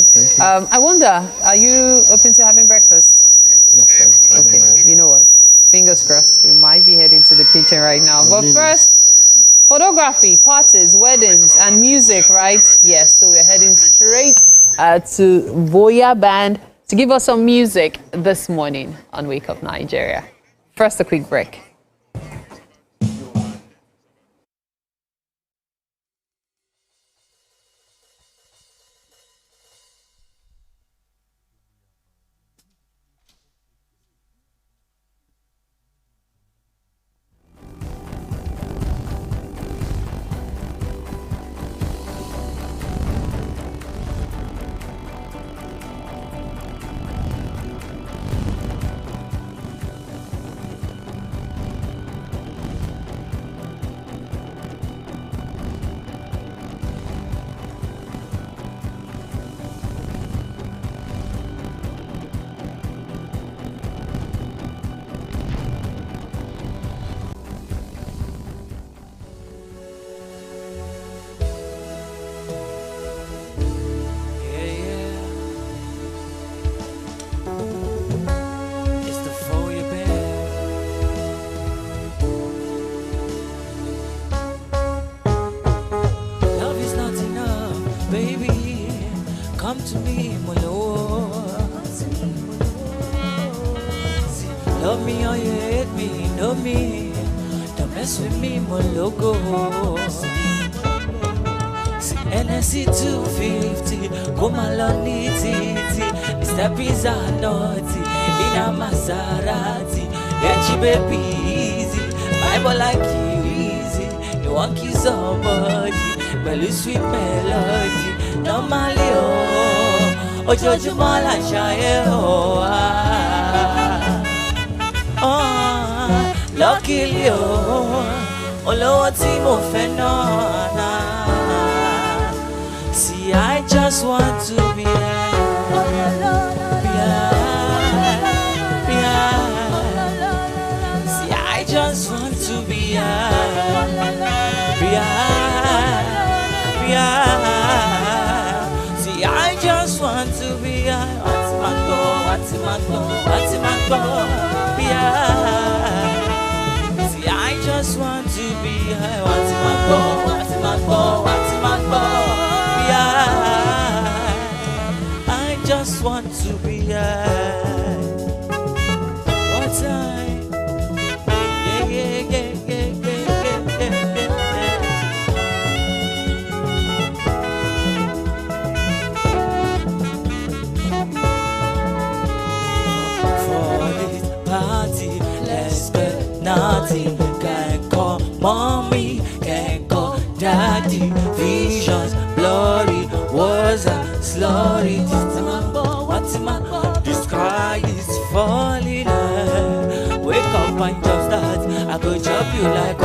I wonder, are you open to having breakfast? Yes, okay, you know what? Fingers crossed. We might be heading to the kitchen right now. But first, photography, parties, weddings, and music, right? Yes, so we're heading straight to Voya Band to give us some music this morning on Wake Up Nigeria. First, a quick break. Come to me, my Lord. Love me or you hate me, know me. Don't mess with me, my logo. See, NSC 250, go my lonely titi. Mr. Pizza naughty, in a Maserati. Let you baby easy, Bible like you easy. You want kiss somebody, but you sweet melody. Normally, oh, ojoojúmọ́ la ṣayé, luckily, olówó tí mo fẹ́ náà. See, I just want to be See, I just want to be I just want to be See, I just want to be I just want to be One time. Party, let's get naughty. Can't call mommy, can't call daddy. Visions blurry, words are slurry. What's my this car? sky is falling. Wake up and just start. I go chop you like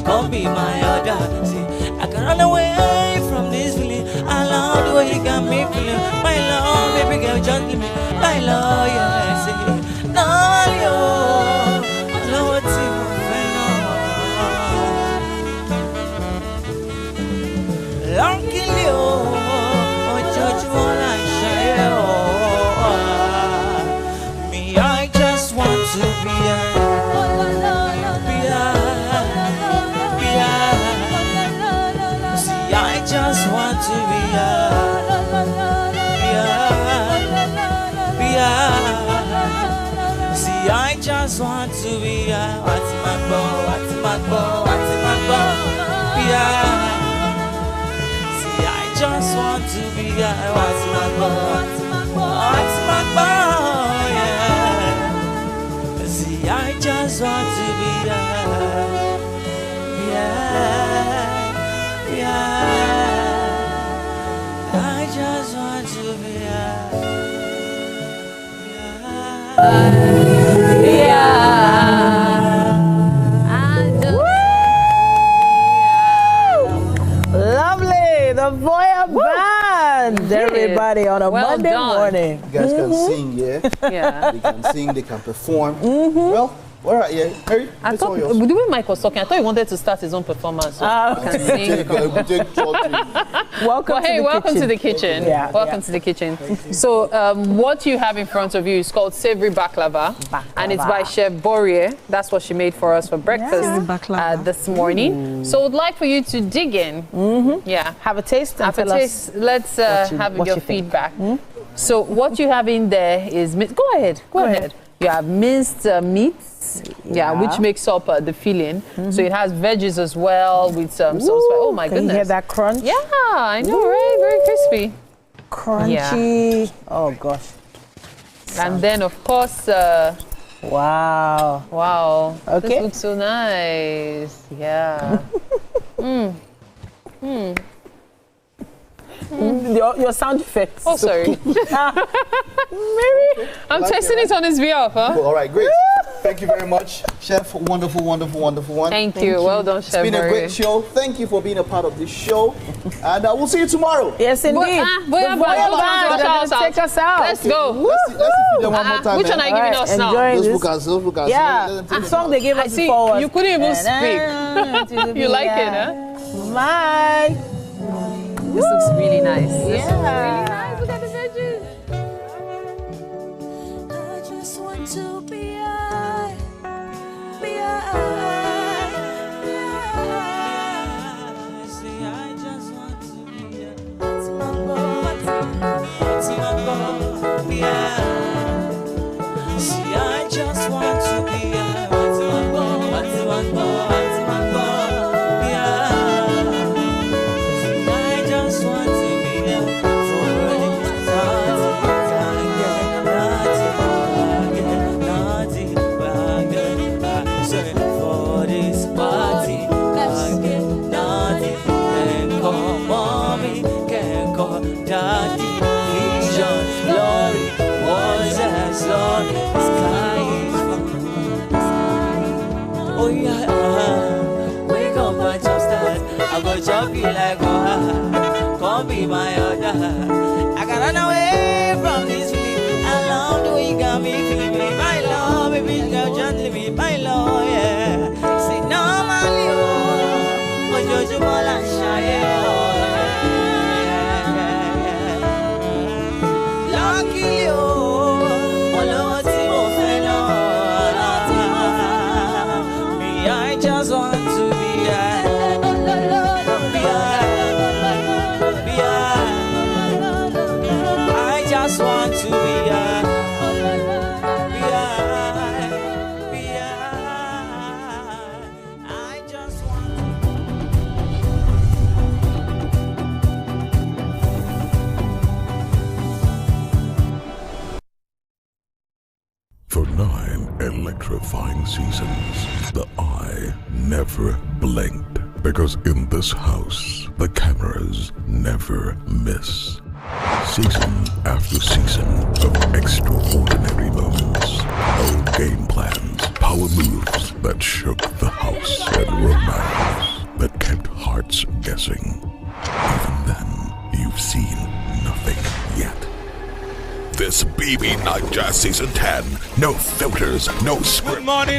come be my other. See, I can run away from this feeling. I love the way you got me feeling. My love, baby girl, just give me my love, yeah. See, no, yo, I know what's in my friend. Long kill you, oh, judge one I share. Me, I just want to be a. Just want to be see, I just want to be what's my boy, what's my boy, what's my boy, see, I just want to be what's my boy, what's my boy, yeah. See, I just want to be I just want to be Lovely, the Voya Band, everybody on a Monday morning. You guys can sing, yeah? Yeah. They can sing, they can perform. Well, all right, yeah. Harry, I thought, the way Mike was talking, I thought he wanted to start his own performance. So can sing. Welcome to the kitchen. Yeah, welcome to the kitchen. So what you have in front of you is called savory baklava. And it's by Chef Borie. That's what she made for us for breakfast this morning. So I'd like for you to dig in. Yeah. Have a taste and tell us. Let's have your feedback. So what you have in there is, go ahead. You have minced meats. Yeah, which makes up the filling. So it has veggies as well with some spice. Oh my goodness! Can you hear that crunch? Yeah, I know, right? Very crispy, crunchy. Yeah. Oh gosh! And then of course, wow! Okay, this looks so nice. Yeah. Your sound effects. Oh, sorry. Maybe I'm testing it on his behalf, huh? All right, great. Thank you very much, Chef. Wonderful one. Thank you. Well done, Chef. It's been a great show. Thank you for being a part of this show, and we'll see you tomorrow. Yes, indeed. Take us out. Let's go. Let's see them one more time. Which one are you giving us now? Those bookers. Yeah, the song they gave us before. You couldn't even speak. You like it, huh? Bye. This looks really nice. Yeah. This looks really nice. Look at the veggies. I just want to be see, I just want to be what's my boy, see, I just want to be what's my boy, wake up and just start. I go chop you like come be my other. I can run away from this feeling. I love the way you got me feeling. My love, baby, girl, just leave me. My love, yeah. See, normally, but you're more like shy. Lucky you. Just want to be I just want to be For 9 electrifying seasons, the eye never blinked. Because in this house, the cameras never miss. Season after season of extraordinary moments. Bold game plans, power moves that shook the house, and romance that kept hearts guessing. Even then, you've seen nothing yet. This BB Night Jazz Season 10. No filters, no script. Good morning,